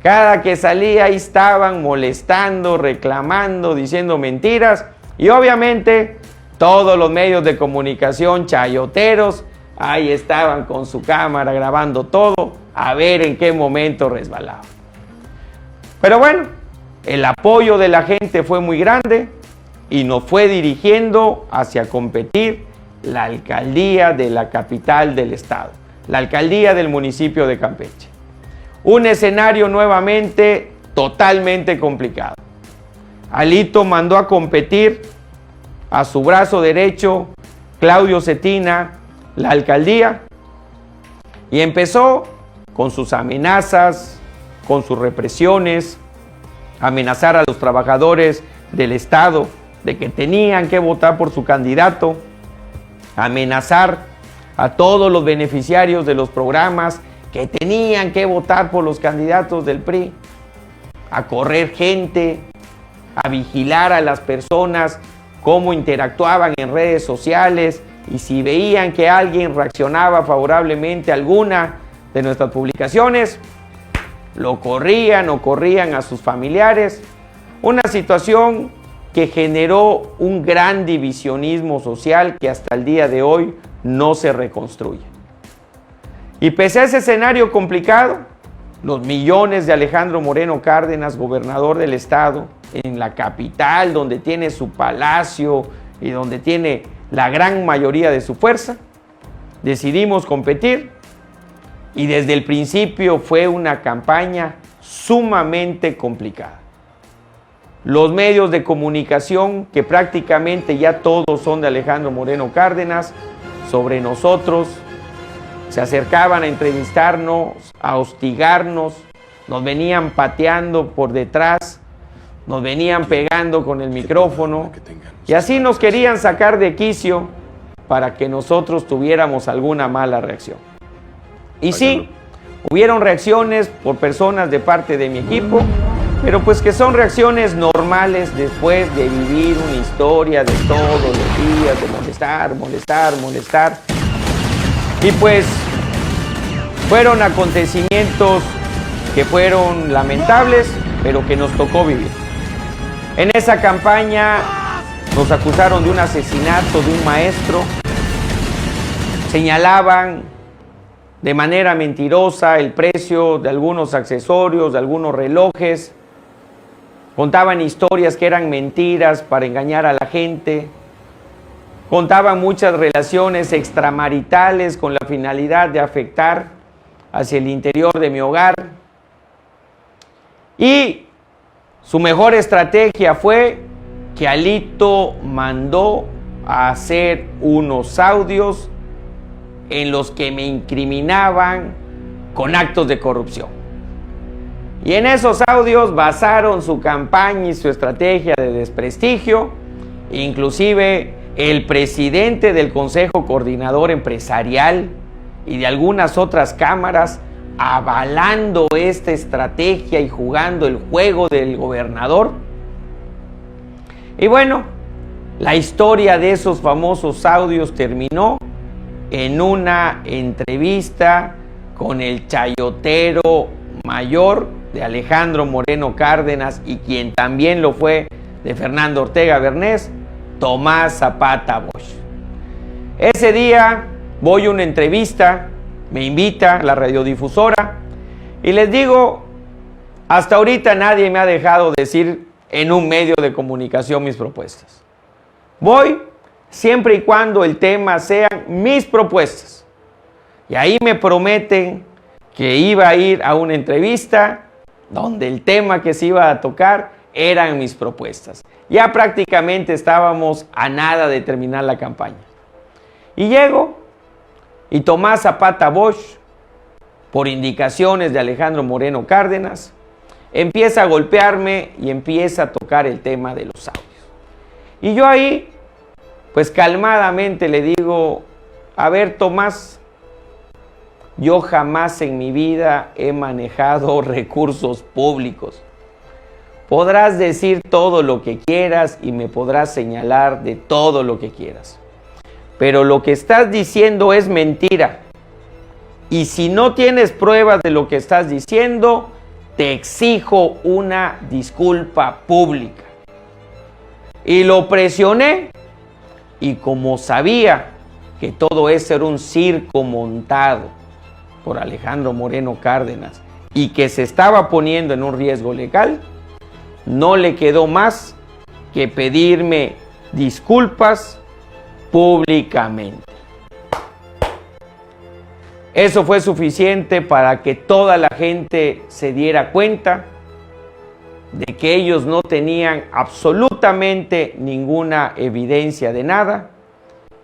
Speaker 2: Cada que salía ahí estaban molestando, reclamando, diciendo mentiras, y obviamente todos los medios de comunicación chayoteros ahí estaban con su cámara grabando todo, a ver en qué momento resbalaba. Pero bueno, el apoyo de la gente fue muy grande y nos fue dirigiendo hacia competir la alcaldía de la capital del estado, la alcaldía del municipio de Campeche. Un escenario nuevamente totalmente complicado. Alito mandó a competir a su brazo derecho, Claudio Cetina, la alcaldía, y empezó con sus amenazas, con sus represiones, amenazar a los trabajadores del estado de que tenían que votar por su candidato, amenazar a todos los beneficiarios de los programas que tenían que votar por los candidatos del PRI, a correr gente, a vigilar a las personas, cómo interactuaban en redes sociales, y si veían que alguien reaccionaba favorablemente a alguna de nuestras publicaciones, lo corrían o corrían a sus familiares. Una situación que generó un gran divisionismo social que hasta el día de hoy no se reconstruye. Y pese a ese escenario complicado, los millones de Alejandro Moreno Cárdenas, gobernador del estado, en la capital, donde tiene su palacio y donde tiene la gran mayoría de su fuerza, decidimos competir Y desde el principio fue una campaña sumamente complicada. Los medios de comunicación, que prácticamente ya todos son de Alejandro Moreno Cárdenas, sobre nosotros, se acercaban a entrevistarnos, a hostigarnos, nos venían pateando por detrás, nos venían pegando con el micrófono, y así nos querían sacar de quicio para que nosotros tuviéramos alguna mala reacción. Y sí, hubieron reacciones por personas de parte de mi equipo, pero pues que son reacciones normales después de vivir una historia de todos los días, de molestar. Y pues fueron acontecimientos que fueron lamentables, pero que nos tocó vivir. En esa campaña nos acusaron de un asesinato de un maestro, señalaban de manera mentirosa el precio de algunos accesorios, de algunos relojes, contaban historias que eran mentiras para engañar a la gente, contaban muchas relaciones extramaritales con la finalidad de afectar hacia el interior de mi hogar. Y su mejor estrategia fue que Alito mandó a hacer unos audios en los que me incriminaban con actos de corrupción. Y en esos audios basaron su campaña y su estrategia de desprestigio. Inclusive el presidente del Consejo Coordinador Empresarial y de algunas otras cámaras avalando esta estrategia y jugando el juego del gobernador. Y bueno, la historia de esos famosos audios terminó en una entrevista con el chayotero mayor de Alejandro Moreno Cárdenas y quien también lo fue de Fernando Ortega Bernés, Tomás Zapata Bosch. Ese día voy a una entrevista, me invita la radiodifusora y les digo, hasta ahorita nadie me ha dejado decir en un medio de comunicación mis propuestas. Voy siempre y cuando el tema sean mis propuestas. Y ahí me prometen que iba a ir a una entrevista donde el tema que se iba a tocar eran mis propuestas. Ya prácticamente estábamos a nada de terminar la campaña. Y llego y Tomás Zapata Bosch, por indicaciones de Alejandro Moreno Cárdenas, empieza a golpearme y empieza a tocar el tema de los audios. Y yo ahí, pues calmadamente le digo, a ver Tomás, yo jamás en mi vida he manejado recursos públicos. Podrás decir todo lo que quieras y me podrás señalar de todo lo que quieras. Pero lo que estás diciendo es mentira. Y si no tienes pruebas de lo que estás diciendo, te exijo una disculpa pública. Y lo presioné. Y como sabía que todo eso era un circo montado por Alejandro Moreno Cárdenas y que se estaba poniendo en un riesgo legal, no le quedó más que pedirme disculpas públicamente. Eso fue suficiente para que toda la gente se diera cuenta de que ellos no tenían absolutamente ninguna evidencia de nada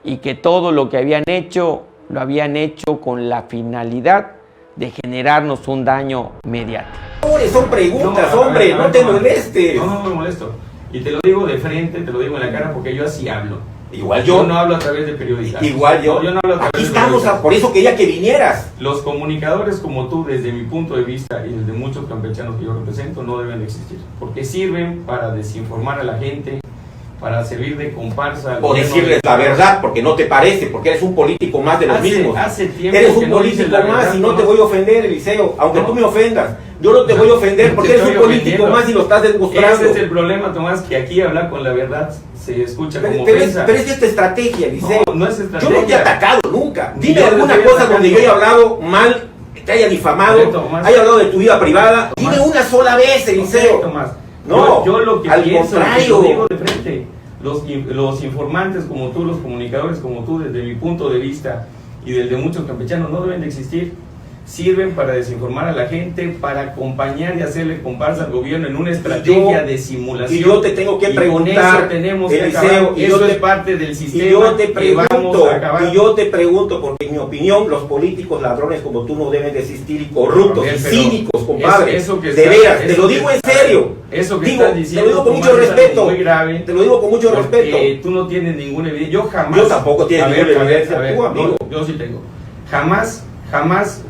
Speaker 2: y que todo lo que habían hecho, lo habían hecho con la finalidad de generarnos un daño mediático.
Speaker 5: Son preguntas, hombre, no te molestes.
Speaker 6: No me molesto. Y te lo digo de frente, te lo digo en la cara, porque yo así hablo.
Speaker 5: Igual yo.
Speaker 6: Yo no hablo a través de periodistas.
Speaker 5: Igual yo.
Speaker 6: Yo no hablo a través
Speaker 5: Aquí
Speaker 6: de
Speaker 5: estamos,
Speaker 6: periodistas.
Speaker 5: por eso quería que vinieras.
Speaker 6: Los comunicadores como tú, desde mi punto de vista y desde muchos campechanos que yo represento, no deben de existir. Porque sirven para desinformar a la gente, para servir de comparsa.
Speaker 5: O decirles la verdad, porque no te parece, porque eres un político más de los mismos.
Speaker 6: Hace tiempo
Speaker 5: Eres
Speaker 6: que
Speaker 5: un
Speaker 6: no dices
Speaker 5: político
Speaker 6: la
Speaker 5: más
Speaker 6: verdad,
Speaker 5: y no te
Speaker 6: Tomás.
Speaker 5: voy a ofender, Eliseo, aunque
Speaker 6: No.
Speaker 5: tú me ofendas. Yo no te voy a ofender porque
Speaker 6: Te
Speaker 5: eres un
Speaker 6: estoy
Speaker 5: político
Speaker 6: ofendiendo.
Speaker 5: más y lo estás demostrando.
Speaker 6: Ese es el problema, Tomás, que aquí hablar con la verdad se escucha como
Speaker 5: Pero
Speaker 6: ofensa.
Speaker 5: es esta estrategia, Eliseo.
Speaker 6: No es estrategia.
Speaker 5: Yo no te he atacado nunca.
Speaker 6: Ni
Speaker 5: Dime
Speaker 6: yo
Speaker 5: alguna
Speaker 6: te estoy
Speaker 5: cosa donde yo haya hablado mal, te haya difamado,
Speaker 6: Correcto, Tomás.
Speaker 5: haya hablado de tu vida privada.
Speaker 6: Tomás.
Speaker 5: Dime una sola vez, Eliseo.
Speaker 6: Tomás.
Speaker 5: No,
Speaker 6: yo lo que
Speaker 5: al
Speaker 6: pienso,
Speaker 5: contrario.
Speaker 6: lo digo de frente. Los informantes como tú, los comunicadores como tú, desde mi punto de vista y del de muchos campechanos, no deben de existir. sirven para desinformar a la gente, para acompañar y hacerle comparsa al gobierno en una estrategia de simulación.
Speaker 5: Y yo te tengo que preguntar,
Speaker 6: con eso tenemos que
Speaker 5: Eliseo,
Speaker 6: acabar.
Speaker 5: y
Speaker 6: Eso
Speaker 5: yo te-
Speaker 6: es parte del sistema
Speaker 5: Y yo te
Speaker 6: que vamos
Speaker 5: pregunto,
Speaker 6: a acabar.
Speaker 5: porque en mi opinión los políticos ladrones como tú no deben de existir, y corruptos
Speaker 6: A ver,
Speaker 5: y
Speaker 6: pero
Speaker 5: cínicos, compadre.
Speaker 6: eso que
Speaker 5: de
Speaker 6: está-
Speaker 5: veras, te
Speaker 6: eso
Speaker 5: lo
Speaker 6: que
Speaker 5: digo en
Speaker 6: está-
Speaker 5: serio.
Speaker 6: Eso que
Speaker 5: Digo,
Speaker 6: estás
Speaker 5: te
Speaker 6: diciendo,
Speaker 5: lo digo con
Speaker 6: Tomás,
Speaker 5: mucho
Speaker 6: es algo
Speaker 5: respeto.
Speaker 6: muy grave.
Speaker 5: Te lo digo con mucho
Speaker 6: Porque
Speaker 5: respeto.
Speaker 6: tú no tienes ninguna evidencia. Yo jamás.
Speaker 5: Yo tampoco tengo ninguna evidencia, tú, amigo.
Speaker 6: no, yo sí tengo. Jamás,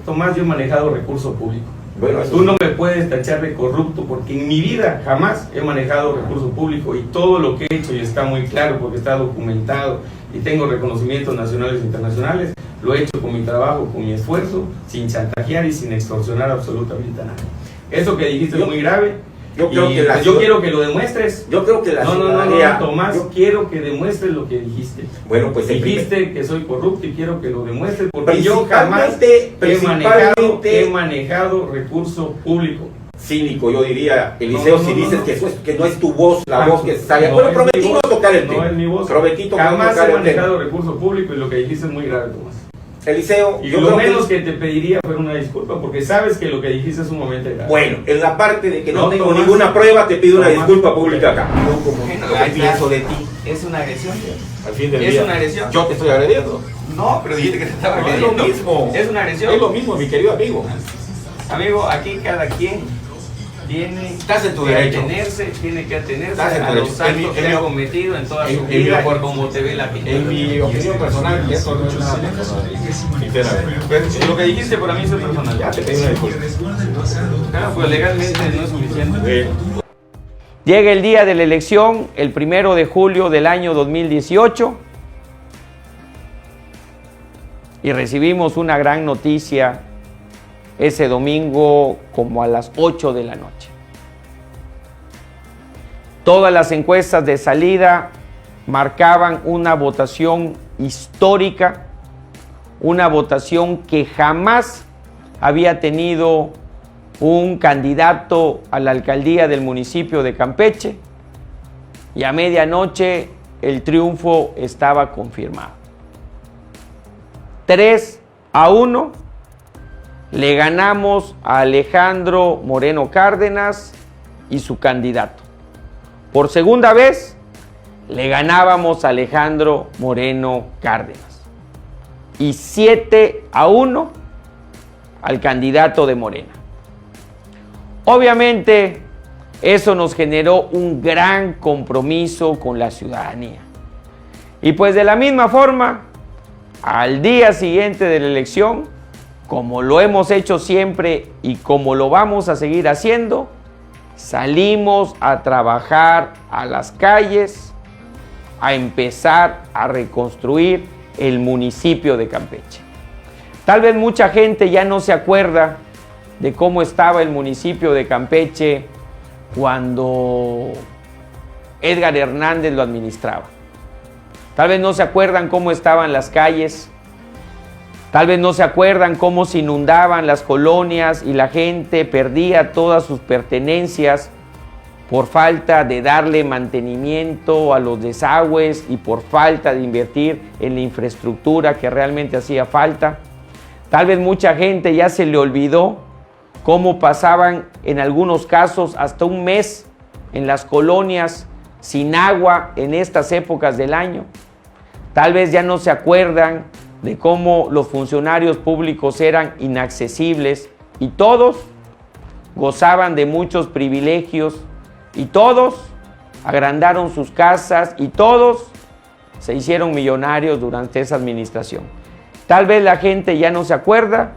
Speaker 6: Tomás, yo he manejado recursos públicos.
Speaker 5: Bueno, eso
Speaker 6: Tú
Speaker 5: sí.
Speaker 6: no me puedes tachar de corrupto porque en mi vida jamás he manejado recursos públicos y todo lo que he hecho y está muy claro porque está documentado y tengo reconocimientos nacionales e internacionales, lo he hecho con mi trabajo, con mi esfuerzo, sin chantajear y sin extorsionar absolutamente a nadie. Eso que dijiste es muy grave.
Speaker 5: Yo creo
Speaker 6: y,
Speaker 5: que la
Speaker 6: pues, yo
Speaker 5: ciudad-
Speaker 6: quiero que lo demuestres.
Speaker 5: Yo creo que la
Speaker 6: No,
Speaker 5: ciudadanía...
Speaker 6: Tomás,
Speaker 5: yo-
Speaker 6: quiero que demuestres lo que dijiste.
Speaker 5: Bueno, pues en
Speaker 6: Dijiste que soy corrupto y quiero que lo demuestres porque yo jamás
Speaker 5: principalmente
Speaker 6: he manejado recurso público.
Speaker 5: cínico, yo diría, Eliseo, si dices que no es tu voz, la voz que sale.
Speaker 6: No
Speaker 5: Bueno,
Speaker 6: es
Speaker 5: prometí
Speaker 6: mi
Speaker 5: no
Speaker 6: voz,
Speaker 5: tocar el tema.
Speaker 6: No es mi voz.
Speaker 5: Prometí no
Speaker 6: Jamás
Speaker 5: tocar
Speaker 6: he
Speaker 5: el tema.
Speaker 6: manejado recurso público y lo que dijiste es muy grave, Tomás.
Speaker 5: Eliseo,
Speaker 6: Y
Speaker 5: yo
Speaker 6: lo
Speaker 5: creo
Speaker 6: menos que te pediría fuera una disculpa porque sabes que lo que dijiste es un momento grave.
Speaker 5: Bueno, en la parte de que no,
Speaker 6: No,
Speaker 5: tengo
Speaker 6: Tomás.
Speaker 5: ninguna prueba, te pido una
Speaker 6: Tomás.
Speaker 5: disculpa pública acá. Yo como
Speaker 6: Bueno,
Speaker 5: lo que
Speaker 6: ahí está.
Speaker 5: pienso de ti.
Speaker 6: Es una agresión.
Speaker 5: Al fin del
Speaker 6: Es
Speaker 5: día,
Speaker 6: una agresión.
Speaker 5: yo te estoy agrediendo.
Speaker 6: No, pero dijiste que te estaba
Speaker 5: No, es lo mismo.
Speaker 6: Es una agresión.
Speaker 5: Es lo mismo, mi querido amigo.
Speaker 6: Amigo, aquí cada quien tiene
Speaker 5: Estás en tu
Speaker 6: que
Speaker 5: derecho.
Speaker 6: tiene que atenerse
Speaker 5: Estás en tu
Speaker 6: a los
Speaker 5: derecho.
Speaker 6: actos que ha cometido en toda su
Speaker 5: en mi
Speaker 6: vida
Speaker 5: opinión-
Speaker 6: como te ve la pinta.
Speaker 5: En mi opinión personal, esto no es nada personal. Sinceramente.
Speaker 6: Pero lo que dijiste para mí es personal.
Speaker 5: Ya te pedí una disculpa.
Speaker 6: Claro, pues legalmente no es suficiente.
Speaker 2: Llega el día de la elección, el 1 de julio del año 2018, y recibimos una gran noticia ese domingo como a las 8 de la noche. Todas las encuestas de salida marcaban una votación histórica, una votación que jamás había tenido un candidato a la alcaldía del municipio de Campeche, y a medianoche el triunfo estaba confirmado. 3-1 le ganamos a Alejandro Moreno Cárdenas y su candidato. Por segunda vez le ganábamos a Alejandro Moreno Cárdenas. Y 7-1 al candidato de Morena. Obviamente, eso nos generó un gran compromiso con la ciudadanía. Y pues de la misma forma, al día siguiente de la elección, como lo hemos hecho siempre y como lo vamos a seguir haciendo, salimos a trabajar a las calles, a empezar a reconstruir el municipio de Campeche. Tal vez mucha gente ya no se acuerda de cómo estaba el municipio de Campeche cuando Edgar Hernández lo administraba. Tal vez no se acuerdan cómo estaban las calles, tal vez no se acuerdan cómo se inundaban las colonias y la gente perdía todas sus pertenencias por falta de darle mantenimiento a los desagües y por falta de invertir en la infraestructura que realmente hacía falta. Tal vez mucha gente ya se le olvidó cómo pasaban en algunos casos hasta un mes en las colonias sin agua en estas épocas del año. Tal vez ya no se acuerdan de cómo los funcionarios públicos eran inaccesibles y todos gozaban de muchos privilegios y todos agrandaron sus casas y todos se hicieron millonarios durante esa administración. Tal vez la gente ya no se acuerda,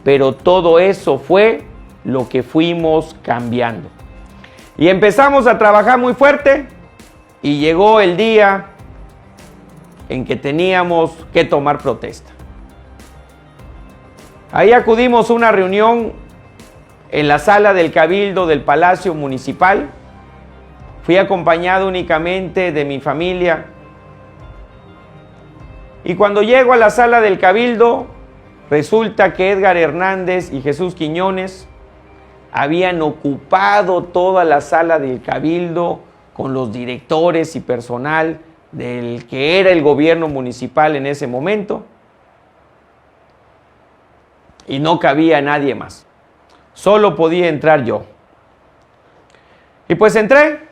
Speaker 2: pero todo eso fue lo que fuimos cambiando. Y empezamos a trabajar muy fuerte y llegó el día en que teníamos que tomar protesta. Ahí acudimos a una reunión en la sala del Cabildo del Palacio Municipal. Fui acompañado únicamente de mi familia. Y cuando llego a la sala del Cabildo, resulta que Edgar Hernández y Jesús Quiñones habían ocupado toda la sala del Cabildo con los directores y personal del que era el gobierno municipal en ese momento. y no cabía nadie más. Solo podía entrar yo. Y pues entré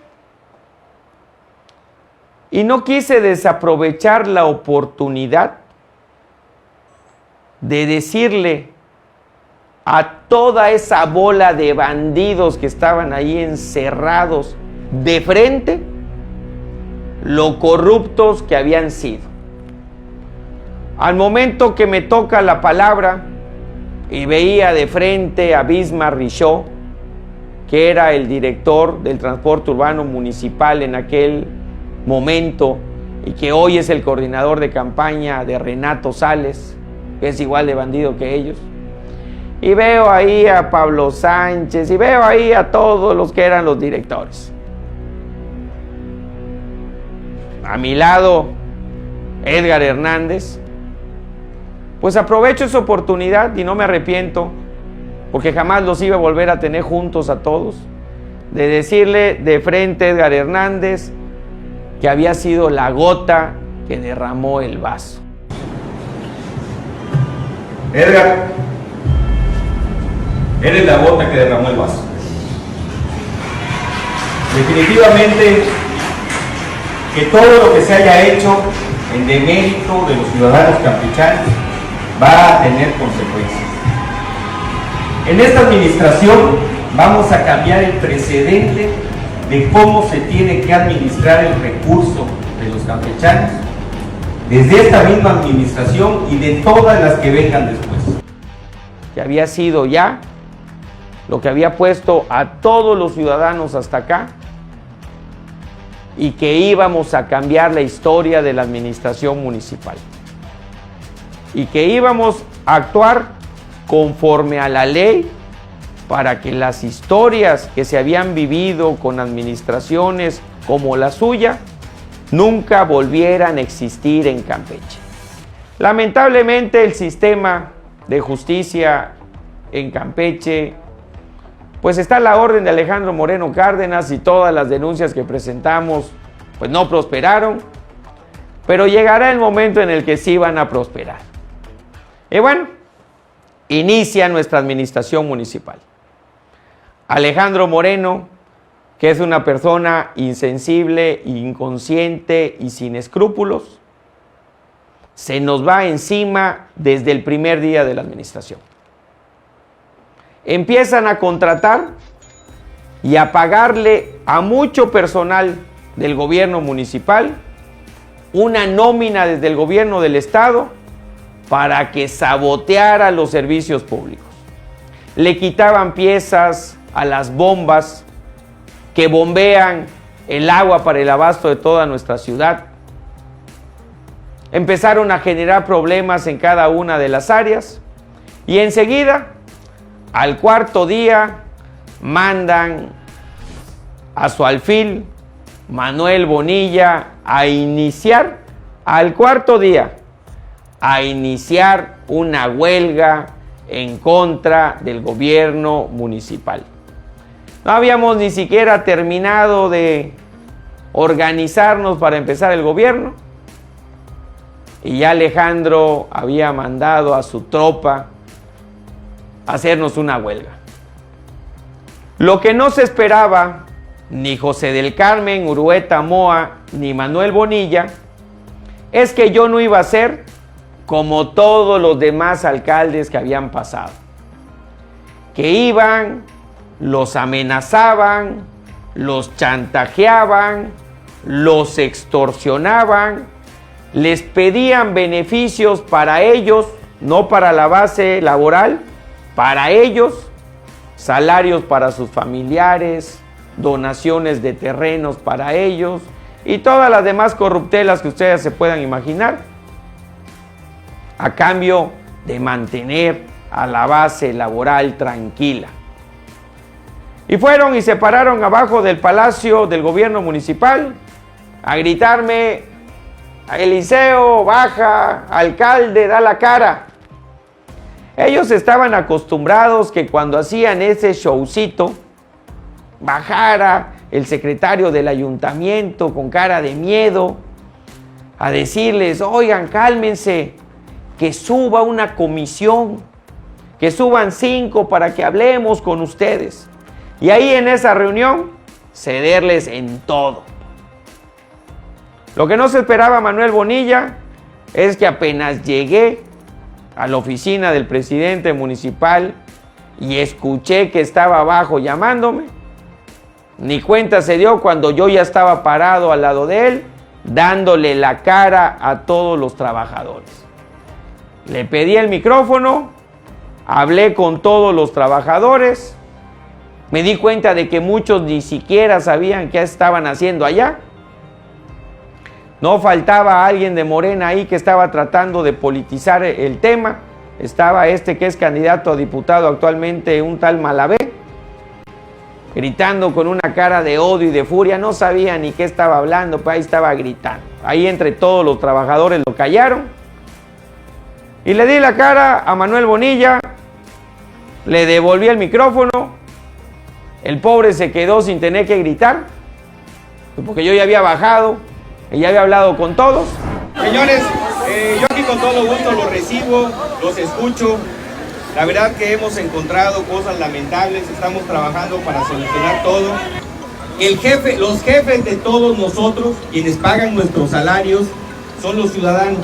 Speaker 2: y no quise desaprovechar la oportunidad de decirle a toda esa bola de bandidos que estaban ahí encerrados de frente lo corruptos que habían sido. Al momento que me toca la palabra y veía de frente a Bismarck Richaud, que era el director del transporte urbano municipal en aquel momento y que hoy es el coordinador de campaña de Renato Sales, que es igual de bandido que ellos, y veo ahí a Pablo Sánchez y veo ahí a todos los que eran los directores. A mi lado, Edgar Hernández. Pues aprovecho esa oportunidad y no me arrepiento, porque jamás los iba a volver a tener juntos a todos, de decirle de frente a Edgar Hernández que había sido la gota que derramó el vaso.
Speaker 4: Edgar, eres la gota que derramó el vaso. Definitivamente que todo lo que se haya hecho en demérito de los ciudadanos campechanos va a tener consecuencias. En esta administración vamos a cambiar el precedente de cómo se tiene que administrar el recurso de los campechanos desde esta misma administración y de todas las que vengan después.
Speaker 2: Que había sido ya lo que había puesto a todos los ciudadanos hasta acá y que íbamos a cambiar la historia de la administración municipal y que íbamos a actuar conforme a la ley para que las historias que se habían vivido con administraciones como la suya nunca volvieran a existir en Campeche. Lamentablemente el sistema de justicia en Campeche pues está a la orden de Alejandro Moreno Cárdenas y todas las denuncias que presentamos pues no prosperaron, pero llegará el momento en el que sí van a prosperar. Y bueno, inicia nuestra administración municipal. Alejandro Moreno, que es una persona insensible, inconsciente y sin escrúpulos, se nos va encima desde el primer día de la administración. Empiezan a contratar y a pagarle a mucho personal del gobierno municipal una nómina desde el gobierno del estado para que saboteara los servicios públicos. Le quitaban piezas a las bombas que bombean el agua para el abasto de toda nuestra ciudad. Empezaron a generar problemas en cada una de las áreas y enseguida, al cuarto día, mandan a su alfil, Manuel Bonilla, a iniciar, al cuarto día, a iniciar una huelga en contra del gobierno municipal. No habíamos ni siquiera terminado de organizarnos para empezar el gobierno y ya Alejandro había mandado a su tropa a hacernos una huelga. Lo que no se esperaba ni José del Carmen Urueta Moa ni Manuel Bonilla es que yo no iba a ser como todos los demás alcaldes que habían pasado, que iban, los amenazaban, los chantajeaban, los extorsionaban, les pedían beneficios para ellos, no para la base laboral, para ellos, salarios para sus familiares, donaciones de terrenos para ellos y todas las demás corruptelas que ustedes se puedan imaginar, a cambio de mantener a la base laboral tranquila. Y fueron y se pararon abajo del palacio del gobierno municipal a gritarme: Eliseo, baja, alcalde, da la cara. Ellos estaban acostumbrados que cuando hacían ese showcito, bajara el secretario del ayuntamiento con cara de miedo a decirles: oigan, cálmense, que suba una comisión que suban 5 para que hablemos con ustedes. Y ahí en esa reunión, cederles en todo. Lo que no se esperaba Manuel Bonilla es que apenas llegué a la oficina del presidente municipal y escuché que estaba abajo llamándome, ni cuenta se dio cuando yo ya estaba parado al lado de él, dándole la cara a todos los trabajadores. Le pedí el micrófono, hablé con todos los trabajadores, me di cuenta de que muchos ni siquiera sabían qué estaban haciendo allá. No faltaba alguien de Morena ahí que estaba tratando de politizar el tema. Estaba este que es candidato a diputado actualmente, un tal Malavé, gritando con una cara de odio y de furia. No sabía ni qué estaba hablando, pero ahí estaba gritando. Ahí entre todos los trabajadores lo callaron. Y le di la cara a Manuel Bonilla, le devolví el micrófono. El pobre se quedó sin tener que gritar, porque yo ya había bajado y ya había hablado con todos.
Speaker 7: Señores, yo aquí con todo gusto los recibo, los escucho. La verdad que hemos encontrado cosas lamentables, estamos trabajando para solucionar todo. Los jefes de todos nosotros, quienes pagan nuestros salarios, son los ciudadanos.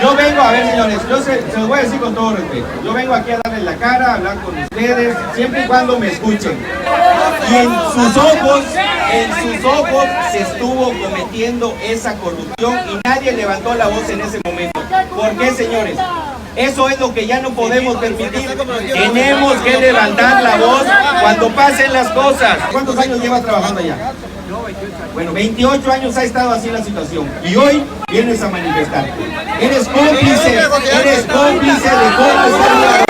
Speaker 7: Yo vengo, a ver señores, se los voy a decir con todo respeto. Yo vengo aquí a darles la cara, a hablar con ustedes, siempre y cuando me escuchen. Y en sus ojos se estuvo cometiendo esa corrupción y nadie levantó la voz en ese momento. ¿Por qué, señores? Eso es lo que ya no podemos permitir. Tenemos que levantar la voz cuando pasen las cosas. ¿Cuántos años llevas trabajando allá? Bueno, 28 años ha estado así la situación y hoy vienes a manifestarte. Eres cómplice de cómo está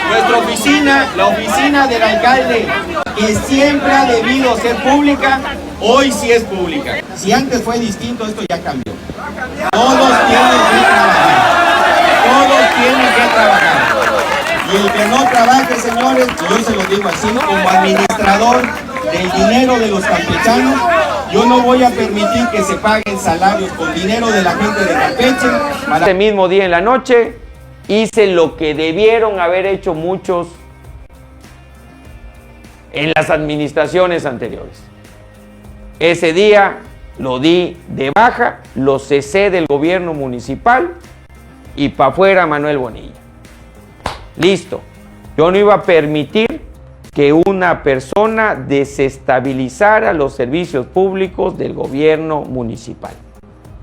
Speaker 7: nuestra oficina, la oficina del alcalde, que siempre ha debido ser pública, hoy sí es pública. Si antes fue distinto, esto ya cambió. Todos tienen que trabajar. Y el que no trabaje, señores, yo se lo digo así, como administrador del dinero de los campechanos, yo no voy a permitir que se paguen salarios con dinero de la gente de Campeche.
Speaker 2: Ese mismo día en la noche hice lo que debieron haber hecho muchos en las administraciones anteriores. Ese día lo di de baja, lo cesé del gobierno municipal y para afuera Manuel Bonilla. Listo. Yo no iba a permitir que una persona desestabilizara los servicios públicos del gobierno municipal.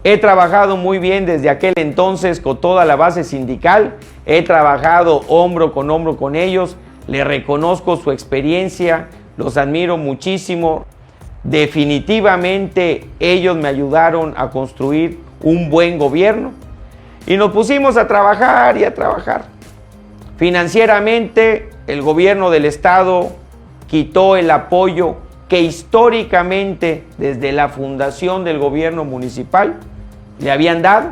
Speaker 2: He trabajado muy bien desde aquel entonces con toda la base sindical, he trabajado hombro con ellos, les reconozco su experiencia, los admiro muchísimo. Definitivamente ellos me ayudaron a construir un buen gobierno y nos pusimos a trabajar y a trabajar. Financieramente, el gobierno del estado quitó el apoyo que históricamente desde la fundación del gobierno municipal le habían dado.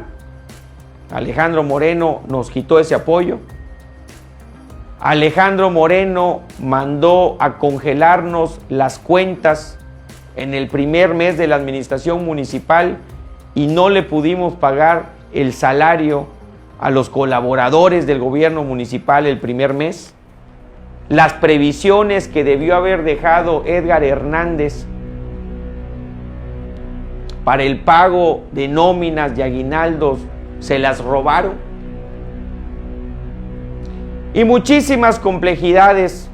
Speaker 2: Alejandro Moreno nos quitó ese apoyo. Alejandro Moreno mandó a congelarnos las cuentas en el primer mes de la administración municipal y no le pudimos pagar el salario a los colaboradores del gobierno municipal el primer mes. Las previsiones que debió haber dejado Edgar Hernández para el pago de nóminas y aguinaldos se las robaron. Y muchísimas complejidades.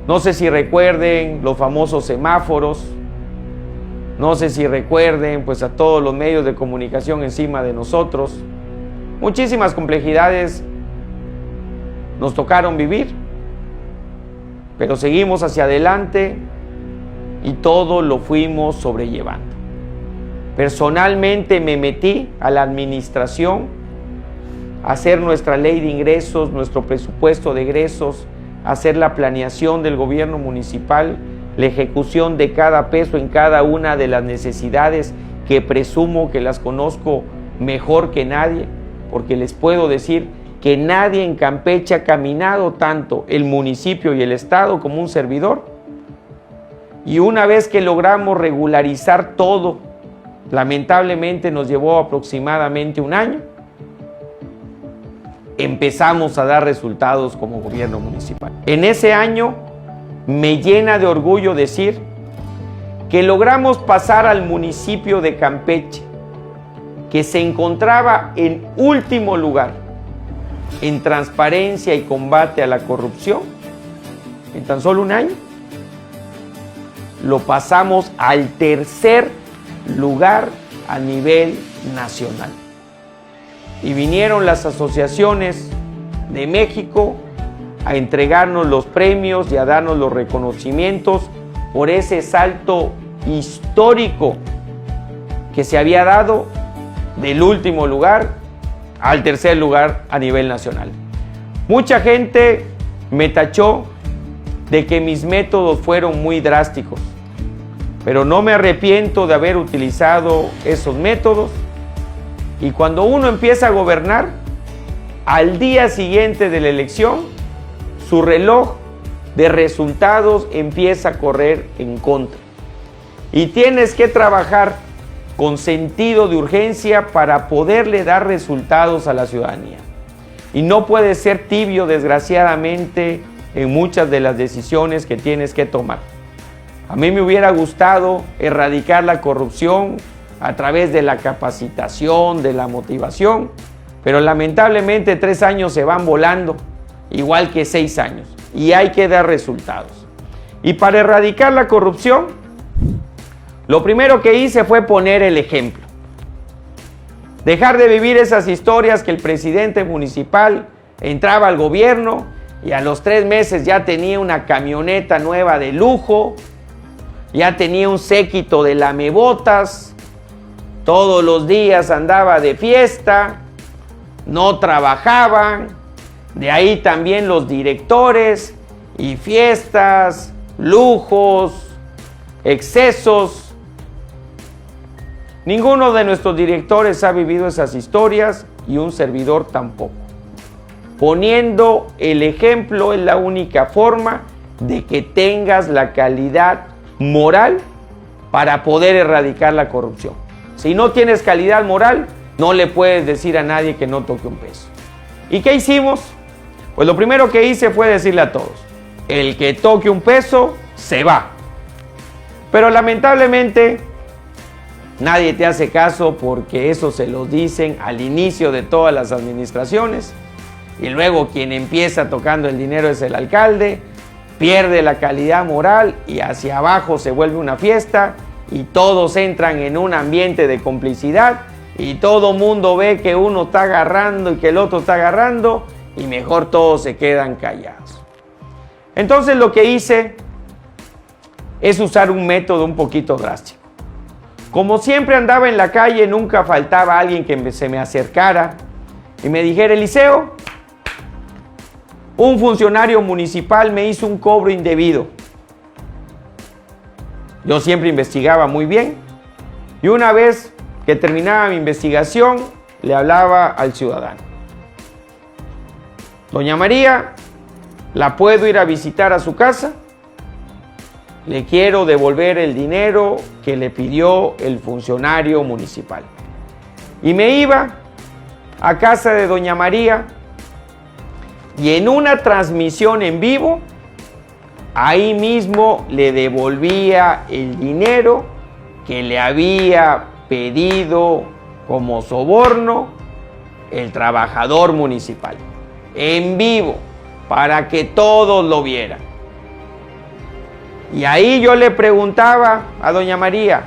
Speaker 2: No sé si recuerden los famosos semáforos. No sé si recuerden pues a todos los medios de comunicación encima de nosotros. Muchísimas complejidades nos tocaron vivir, pero seguimos hacia adelante y todo lo fuimos sobrellevando. Personalmente me metí a la administración a hacer nuestra ley de ingresos, nuestro presupuesto de egresos, a hacer la planeación del gobierno municipal, la ejecución de cada peso en cada una de las necesidades que presumo que las conozco mejor que nadie, porque les puedo decir que nadie en Campeche ha caminado tanto el municipio y el estado como un servidor. Y una vez que logramos regularizar todo, lamentablemente nos llevó aproximadamente un año. empezamos a dar resultados como gobierno municipal. En ese año me llena de orgullo decir que logramos pasar al municipio de Campeche, que se encontraba en último lugar en transparencia y combate a la corrupción. En tan solo un año lo pasamos al tercer lugar a nivel nacional. Y vinieron las asociaciones de México a entregarnos los premios y a darnos los reconocimientos por ese salto histórico que se había dado del último lugar al tercer lugar a nivel nacional. Mucha gente me tachó de que mis métodos fueron muy drásticos, pero no me arrepiento de haber utilizado esos métodos. Y cuando uno empieza a gobernar, al día siguiente de la elección, su reloj de resultados empieza a correr en contra. Y tienes que trabajar con sentido de urgencia para poderle dar resultados a la ciudadanía. Y no puedes ser tibio, desgraciadamente, en muchas de las decisiones que tienes que tomar. A mí me hubiera gustado erradicar la corrupción a través de la capacitación, de la motivación, pero lamentablemente 3 años se van volando, igual que 6 años, y hay que dar resultados. Y para erradicar la corrupción, lo primero que hice fue poner el ejemplo. Dejar de vivir esas historias que el presidente municipal entraba al gobierno y a los 3 meses ya tenía una camioneta nueva de lujo, ya tenía un séquito de lamebotas, todos los días andaba de fiesta, no trabajaban, de ahí también los directores y fiestas, lujos, excesos. Ninguno de nuestros directores ha vivido esas historias y un servidor tampoco. Poniendo el ejemplo es la única forma de que tengas la calidad moral para poder erradicar la corrupción. Si no tienes calidad moral, no le puedes decir a nadie que no toque un peso. ¿Y qué hicimos? Pues lo primero que hice fue decirle a todos, el que toque un peso, se va. Pero lamentablemente, nadie te hace caso porque eso se lo dicen al inicio de todas las administraciones y luego quien empieza tocando el dinero es el alcalde, pierde la calidad moral y hacia abajo se vuelve una fiesta y todos entran en un ambiente de complicidad y todo mundo ve que uno está agarrando y que el otro está agarrando y mejor todos se quedan callados. Entonces lo que hice es usar un método un poquito drástico. Como siempre andaba en la calle, nunca faltaba alguien que se me acercara y me dijera, Eliseo, un funcionario municipal me hizo un cobro indebido. Yo siempre investigaba muy bien y una vez que terminaba mi investigación, le hablaba al ciudadano. Doña María, ¿la puedo ir a visitar a su casa? Le quiero devolver el dinero que le pidió el funcionario municipal. Y me iba a casa de doña María y en una transmisión en vivo, ahí mismo le devolvía el dinero que le había pedido como soborno el trabajador municipal. En vivo, para que todos lo vieran. Y ahí yo le preguntaba a doña María,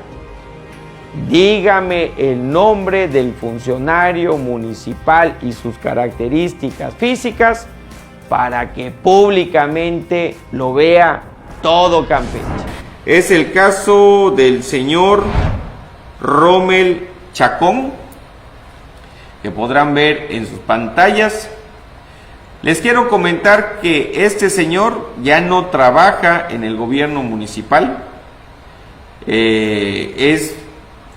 Speaker 2: dígame el nombre del funcionario municipal y sus características físicas para que públicamente lo vea todo Campeche.
Speaker 6: Es el caso del señor Rommel Chacón, que podrán ver en sus pantallas. Les quiero comentar que este señor ya no trabaja en el gobierno municipal. Es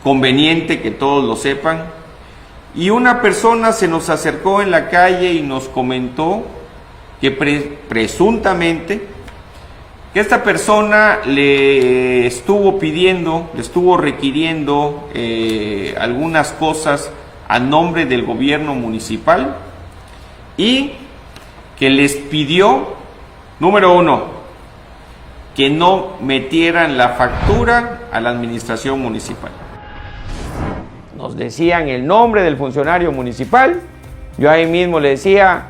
Speaker 6: conveniente que todos lo sepan. Y una persona se nos acercó en la calle y nos comentó que presuntamente que esta persona le estuvo pidiendo, le estuvo requiriendo algunas cosas a nombre del gobierno municipal
Speaker 2: y que les pidió, número 1, que no metieran la factura a la administración municipal. Nos decían el nombre del funcionario municipal, yo ahí mismo le decía: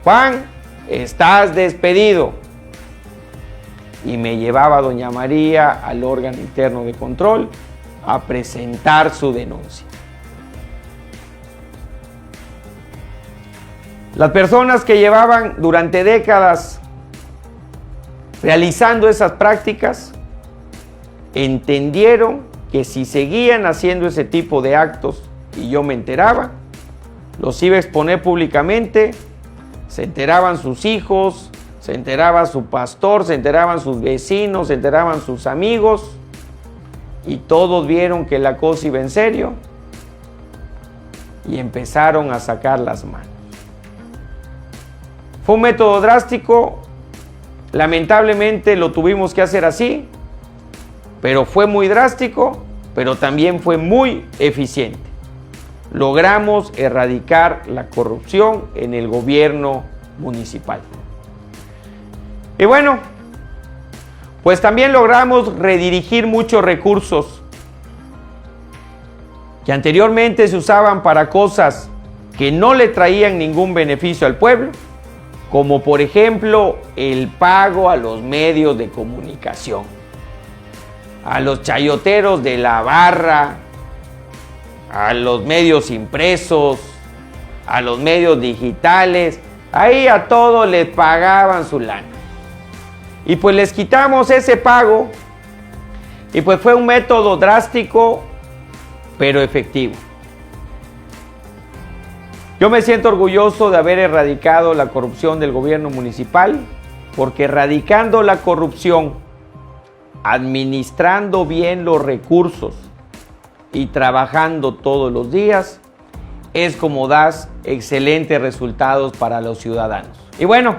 Speaker 2: Juan, estás despedido. Y me llevaba a doña María al órgano interno de control a presentar su denuncia. Las personas que llevaban durante décadas realizando esas prácticas entendieron que si seguían haciendo ese tipo de actos y yo me enteraba, los iba a exponer públicamente, se enteraban sus hijos, se enteraba su pastor, se enteraban sus vecinos, se enteraban sus amigos, y todos vieron que la cosa iba en serio y empezaron a sacar las manos. Fue un método drástico, lamentablemente lo tuvimos que hacer así, pero fue muy drástico, pero también fue muy eficiente. Logramos erradicar la corrupción en el gobierno municipal. Y bueno, pues también logramos redirigir muchos recursos que anteriormente se usaban para cosas que no le traían ningún beneficio al pueblo, como por ejemplo el pago a los medios de comunicación, a los chayoteros de la barra, a los medios impresos, a los medios digitales, ahí a todos les pagaban su lana. Y pues les quitamos ese pago, y pues fue un método drástico, pero efectivo. Yo me siento orgulloso de haber erradicado la corrupción del gobierno municipal, porque erradicando la corrupción, administrando bien los recursos y trabajando todos los días, es como das excelentes resultados para los ciudadanos. Y bueno,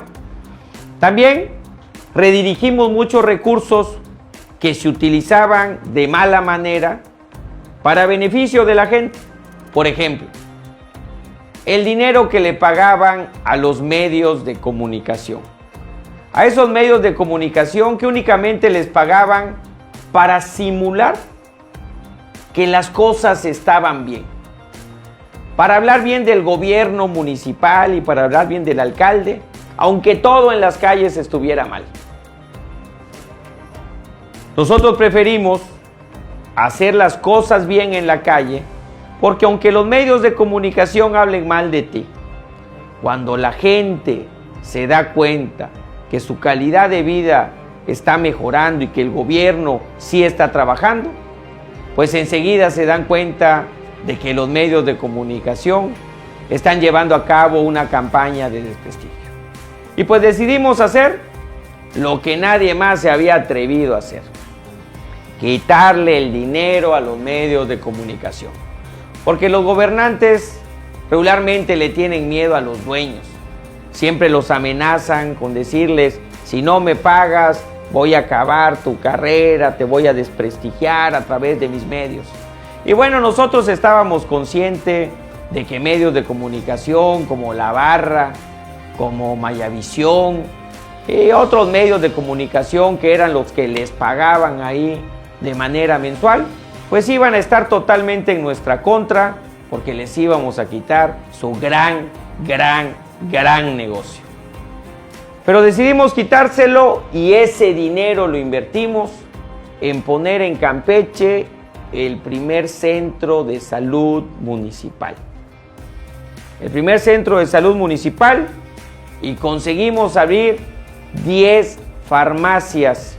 Speaker 2: también redirigimos muchos recursos que se utilizaban de mala manera para beneficio de la gente. Por ejemplo, el dinero que le pagaban a los medios de comunicación. A esos medios de comunicación que únicamente les pagaban para simular que las cosas estaban bien. Para hablar bien del gobierno municipal y para hablar bien del alcalde, aunque todo en las calles estuviera mal. Nosotros preferimos hacer las cosas bien en la calle, porque aunque los medios de comunicación hablen mal de ti, cuando la gente se da cuenta que su calidad de vida está mejorando y que el gobierno sí está trabajando, pues enseguida se dan cuenta de que los medios de comunicación están llevando a cabo una campaña de desprestigio. Y pues decidimos hacer lo que nadie más se había atrevido a hacer: quitarle el dinero a los medios de comunicación. Porque los gobernantes regularmente le tienen miedo a los dueños. Siempre los amenazan con decirles: si no me pagas, voy a acabar tu carrera, te voy a desprestigiar a través de mis medios. Y bueno, nosotros estábamos conscientes de que medios de comunicación como La Barra, como Mayavisión y otros medios de comunicación que eran los que les pagaban ahí de manera mensual, pues iban a estar totalmente en nuestra contra, porque les íbamos a quitar su gran negocio. Pero decidimos quitárselo y ese dinero lo invertimos en poner en Campeche el primer centro de salud municipal. El primer centro de salud municipal, y conseguimos abrir 10 farmacias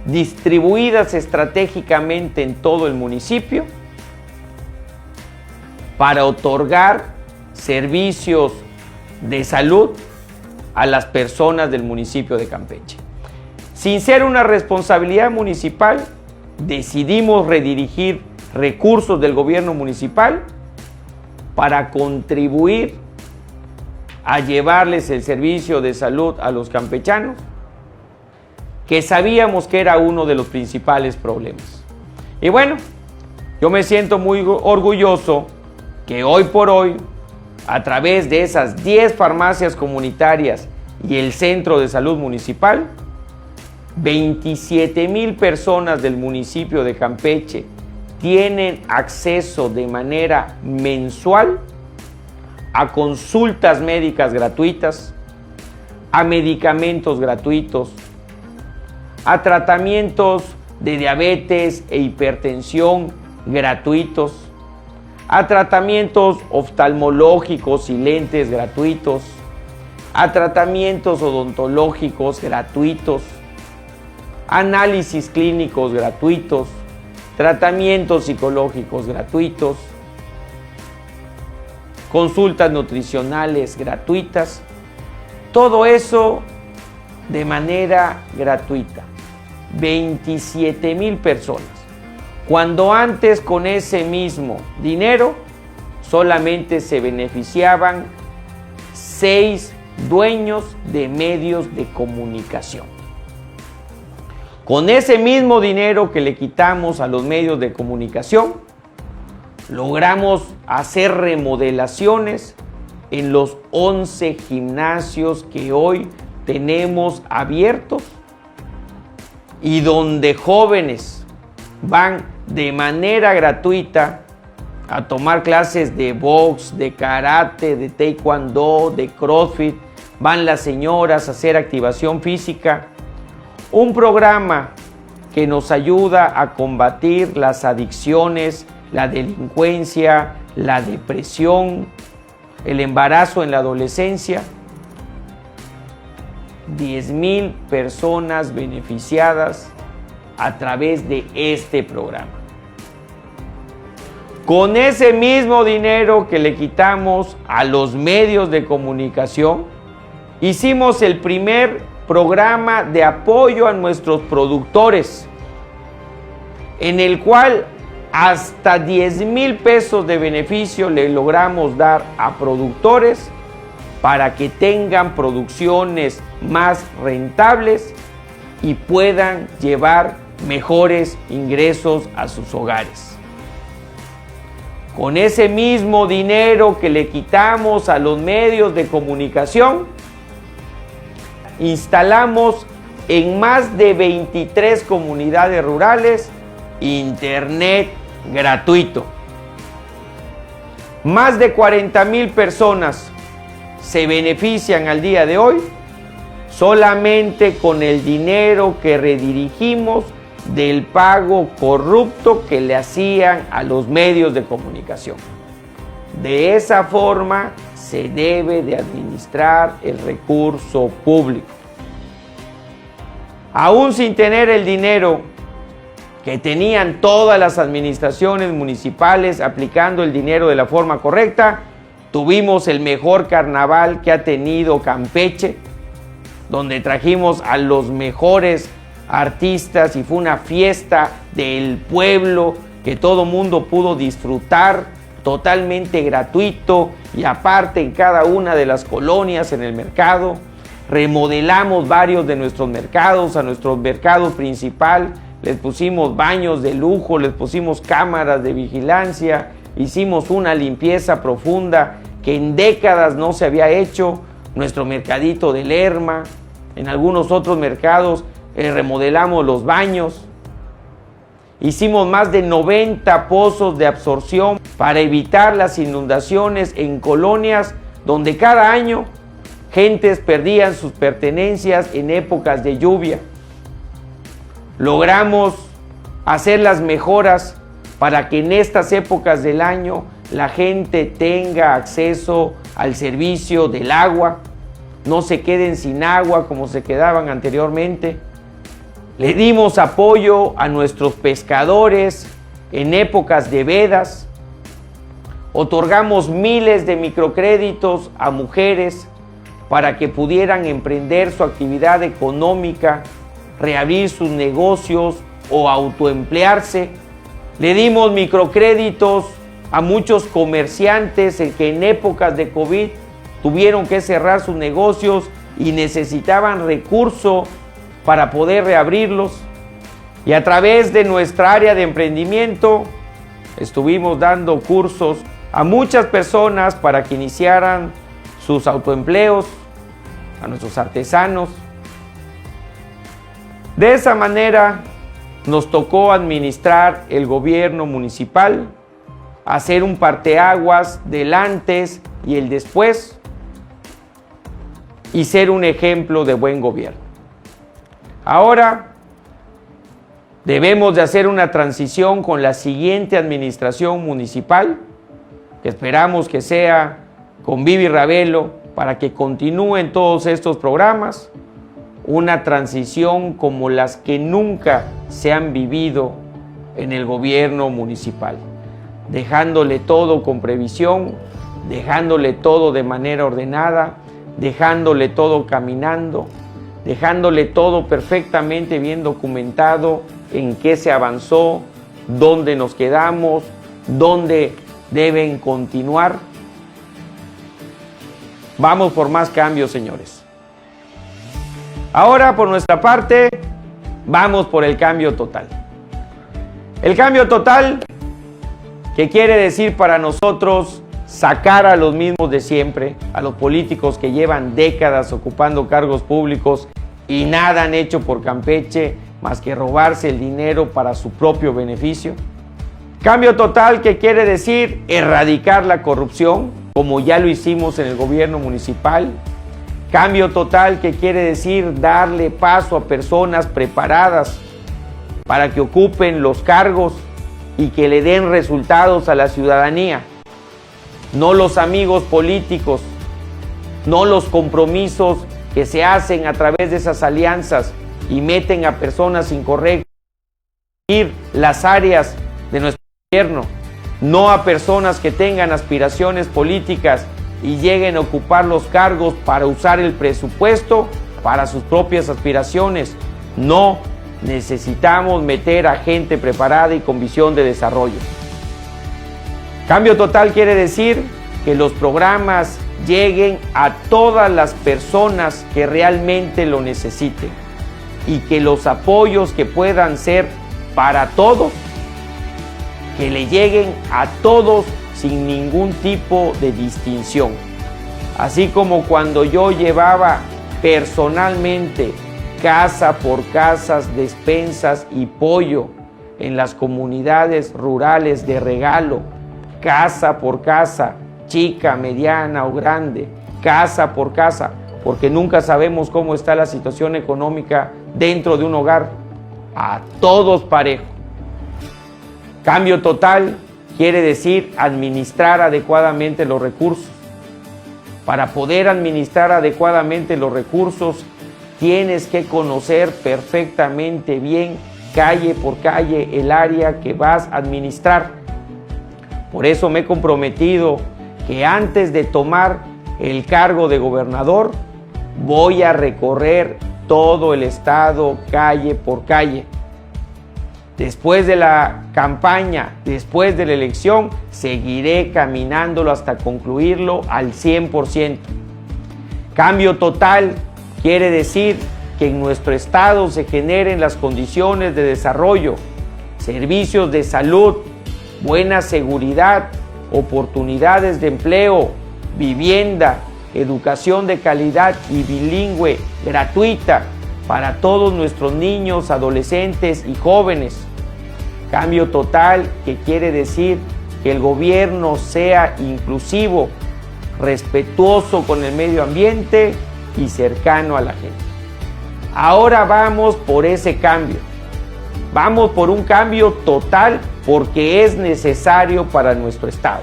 Speaker 2: distribuidas estratégicamente en todo el municipio para otorgar servicios de salud a las personas del municipio de Campeche. Sin ser una responsabilidad municipal, decidimos redirigir recursos del gobierno municipal para contribuir a llevarles el servicio de salud a los campechanos, que sabíamos que era uno de los principales problemas. Y bueno, yo me siento muy orgulloso que hoy por hoy a través de esas 10 farmacias comunitarias y el centro de salud municipal, 27,000 personas del municipio de Campeche tienen acceso de manera mensual a consultas médicas gratuitas, a medicamentos gratuitos, a tratamientos de diabetes e hipertensión gratuitos, a tratamientos oftalmológicos y lentes gratuitos, a tratamientos odontológicos gratuitos, análisis clínicos gratuitos, tratamientos psicológicos gratuitos, consultas nutricionales gratuitas, todo eso de manera gratuita. 27,000 personas, cuando antes con ese mismo dinero solamente se beneficiaban 6 dueños de medios de comunicación. Con ese mismo dinero que le quitamos a los medios de comunicación, logramos hacer remodelaciones en los 11 gimnasios que hoy tenemos abiertos y donde jóvenes van de manera gratuita a tomar clases de box, de karate, de taekwondo, de crossfit. Van las señoras a hacer activación física. Un programa que nos ayuda a combatir las adicciones, la delincuencia, la depresión, el embarazo en la adolescencia. 10,000 personas beneficiadas a través de este programa. Con ese mismo dinero que le quitamos a los medios de comunicación, hicimos el primer programa de apoyo a nuestros productores, en el cual hasta 10,000 pesos de beneficio le logramos dar a productores para que tengan producciones más rentables y puedan llevar mejores ingresos a sus hogares. Con ese mismo dinero que le quitamos a los medios de comunicación, instalamos en más de 23 comunidades rurales internet gratuito. Más de 40,000 personas se benefician al día de hoy solamente con el dinero que redirigimos del pago corrupto que le hacían a los medios de comunicación. De esa forma se debe de administrar el recurso público. Aún sin tener el dinero que tenían todas las administraciones municipales aplicando el dinero de la forma correcta, tuvimos el mejor carnaval que ha tenido Campeche, donde trajimos a los mejores artistas y fue una fiesta del pueblo que todo mundo pudo disfrutar totalmente gratuito, y aparte en cada una de las colonias en el mercado. Remodelamos varios de nuestros mercados. A nuestro mercado principal les pusimos baños de lujo, les pusimos cámaras de vigilancia, hicimos una limpieza profunda que en décadas no se había hecho. Nuestro mercadito de Lerma, en algunos otros mercados remodelamos los baños. Hicimos más de 90 pozos de absorción para evitar las inundaciones en colonias donde cada año gentes perdían sus pertenencias en épocas de lluvia. Logramos hacer las mejoras para que en estas épocas del año la gente tenga acceso al servicio del agua, no se queden sin agua como se quedaban anteriormente. Le dimos apoyo a nuestros pescadores en épocas de vedas. Otorgamos miles de microcréditos a mujeres para que pudieran emprender su actividad económica, reabrir sus negocios o autoemplearse. Le dimos microcréditos a muchos comerciantes que en épocas de COVID tuvieron que cerrar sus negocios y necesitaban recursos para poder reabrirlos. Y a través de nuestra área de emprendimiento estuvimos dando cursos a muchas personas para que iniciaran sus autoempleos, a nuestros artesanos. De esa manera nos tocó administrar el gobierno municipal, hacer un parteaguas del antes y el después y ser un ejemplo de buen gobierno. Ahora debemos de hacer una transición con la siguiente administración municipal, que esperamos que sea con Vivi Ravelo, para que continúen todos estos programas, una transición como las que nunca se han vivido en el gobierno municipal, dejándole todo con previsión, dejándole todo de manera ordenada, dejándole todo caminando, dejándole todo perfectamente bien documentado, en qué se avanzó, dónde nos quedamos, dónde deben continuar. Vamos por más cambios, señores. Ahora, por nuestra parte, vamos por el cambio total. El cambio total, que quiere decir para nosotros sacar a los mismos de siempre, a los políticos que llevan décadas ocupando cargos públicos y nada han hecho por Campeche más que robarse el dinero para su propio beneficio. Cambio total, que quiere decir erradicar la corrupción, como ya lo hicimos en el gobierno municipal. Cambio total, que quiere decir darle paso a personas preparadas para que ocupen los cargos y que le den resultados a la ciudadanía. No los amigos políticos, no los compromisos que se hacen a través de esas alianzas y meten a personas incorrectas en las áreas de nuestro gobierno, no a personas que tengan aspiraciones políticas y lleguen a ocupar los cargos para usar el presupuesto para sus propias aspiraciones. No, necesitamos meter a gente preparada y con visión de desarrollo. Cambio total quiere decir que los programas lleguen a todas las personas que realmente lo necesiten y que los apoyos que puedan ser para todos, que le lleguen a todos sin ningún tipo de distinción. Así como cuando yo llevaba personalmente casa por casa despensas y pollo en las comunidades rurales de regalo, casa por casa, chica, mediana o grande, casa por casa, porque nunca sabemos cómo está la situación económica dentro de un hogar, a todos parejo. Cambio total quiere decir administrar adecuadamente los recursos. Para poder administrar adecuadamente los recursos, tienes que conocer perfectamente bien, calle por calle, el área que vas a administrar. Por eso me he comprometido que antes de tomar el cargo de gobernador, voy a recorrer todo el estado, calle por calle. Después de la campaña, después de la elección, seguiré caminándolo hasta concluirlo al 100%. Cambio total quiere decir que en nuestro estado se generen las condiciones de desarrollo, servicios de salud, buena seguridad, oportunidades de empleo, vivienda, educación de calidad y bilingüe gratuita para todos nuestros niños, adolescentes y jóvenes. Cambio total que quiere decir que el gobierno sea inclusivo, respetuoso con el medio ambiente y cercano a la gente. Ahora vamos por ese cambio. Vamos por un cambio total porque es necesario para nuestro estado.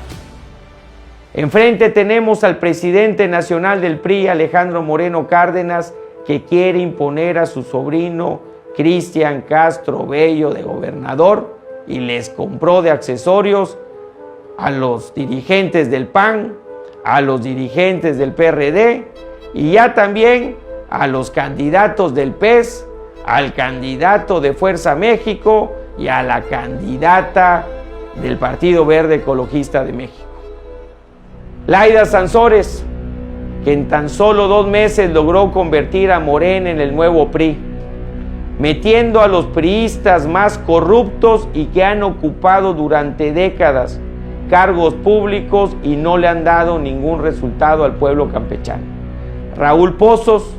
Speaker 2: Enfrente tenemos al presidente nacional del PRI, Alejandro Moreno Cárdenas, que quiere imponer a su sobrino Cristian Castro Bello de gobernador y les compró de accesorios a los dirigentes del PAN, a los dirigentes del PRD y ya también a los candidatos del PES, al candidato de Fuerza México y a la candidata del Partido Verde Ecologista de México. Laida Sansores, que en tan solo 2 meses logró convertir a Morena en el nuevo PRI, metiendo a los priistas más corruptos y que han ocupado durante décadas cargos públicos y no le han dado ningún resultado al pueblo campechano. Raúl Pozos,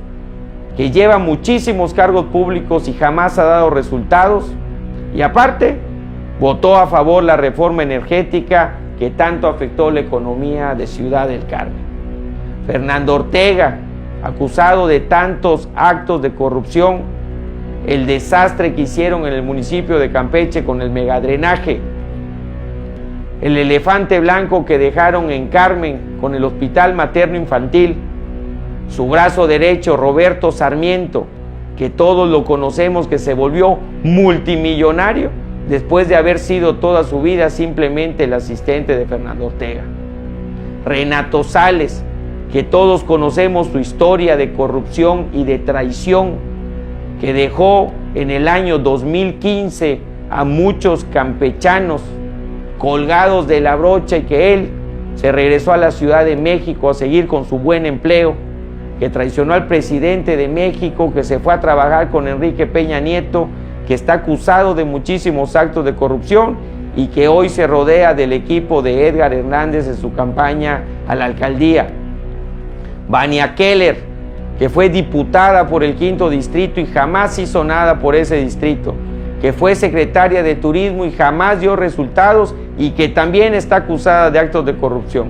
Speaker 2: que lleva muchísimos cargos públicos y jamás ha dado resultados, y aparte votó a favor la reforma energética que tanto afectó la economía de Ciudad del Carmen. Fernando Ortega, acusado de tantos actos de corrupción, el desastre que hicieron en el municipio de Campeche con el megadrenaje, el elefante blanco que dejaron en Carmen con el hospital materno infantil, su brazo derecho Roberto Sarmiento, que todos lo conocemos, que se volvió multimillonario después de haber sido toda su vida simplemente el asistente de Fernando Ortega. Renato Sales, que todos conocemos su historia de corrupción y de traición, que dejó en el año 2015 a muchos campechanos colgados de la brocha, y que él se regresó a la Ciudad de México a seguir con su buen empleo, que traicionó al presidente de México, que se fue a trabajar con Enrique Peña Nieto, que está acusado de muchísimos actos de corrupción y que hoy se rodea del equipo de Edgar Hernández en su campaña a la alcaldía. Vania Keller, que fue diputada por el 5º distrito y jamás hizo nada por ese distrito, que fue secretaria de turismo y jamás dio resultados y que también está acusada de actos de corrupción,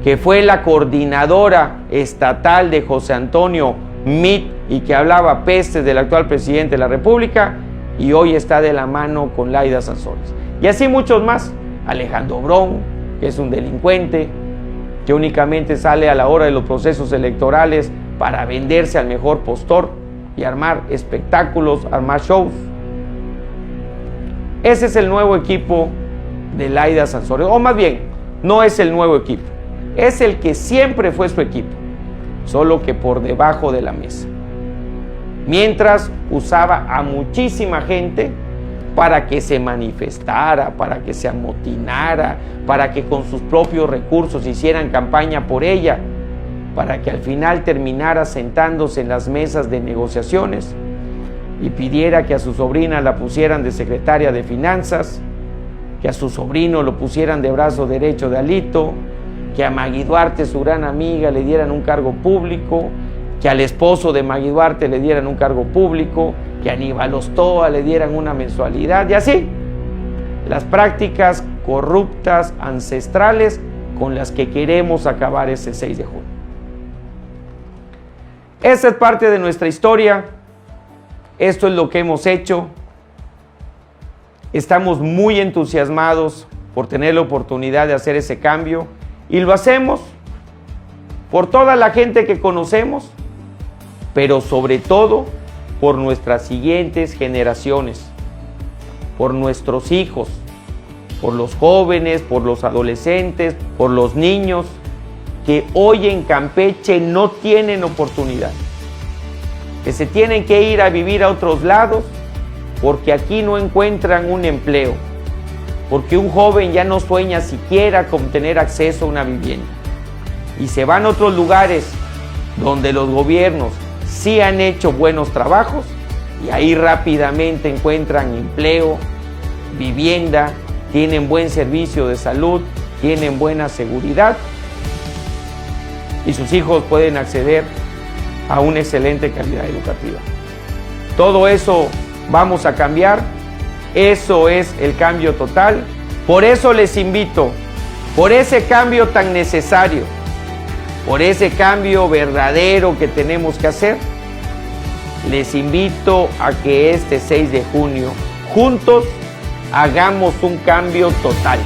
Speaker 2: que fue la coordinadora estatal de José Antonio Meade y que hablaba pestes del actual presidente de la República y hoy está de la mano con Laida Sansores. Y así muchos más. Alejandro Brón, que es un delincuente, que únicamente sale a la hora de los procesos electorales para venderse al mejor postor y armar espectáculos, armar shows. Ese es el nuevo equipo de Laida Sansores, o más bien, no es el nuevo equipo, es el que siempre fue su equipo, solo que por debajo de la mesa. Mientras usaba a muchísima gente para que se manifestara, para que se amotinara, para que con sus propios recursos hicieran campaña por ella, para que al final terminara sentándose en las mesas de negociaciones y pidiera que a su sobrina la pusieran de secretaria de Finanzas, que a su sobrino lo pusieran de brazo derecho de Alito, que a Magui Duarte, su gran amiga, le dieran un cargo público, que al esposo de Magui Duarte le dieran un cargo público, que a Aníbal Ostoa le dieran una mensualidad, y así las prácticas corruptas ancestrales con las que queremos acabar ese 6 de junio. Esa es parte de nuestra historia, esto es lo que hemos hecho, estamos muy entusiasmados por tener la oportunidad de hacer ese cambio y lo hacemos por toda la gente que conocemos, pero sobre todo por nuestras siguientes generaciones, por nuestros hijos, por los jóvenes, por los adolescentes, por los niños que hoy en Campeche no tienen oportunidad, que se tienen que ir a vivir a otros lados porque aquí no encuentran un empleo, porque un joven ya no sueña siquiera con tener acceso a una vivienda y se van a otros lugares donde los gobiernos sí han hecho buenos trabajos y ahí rápidamente encuentran empleo, vivienda, tienen buen servicio de salud, tienen buena seguridad y sus hijos pueden acceder a una excelente calidad educativa. Todo eso vamos a cambiar, eso es el cambio total. Por eso les invito, por ese cambio tan necesario, por ese cambio verdadero que tenemos que hacer, les invito a que este 6 de junio juntos hagamos un cambio total.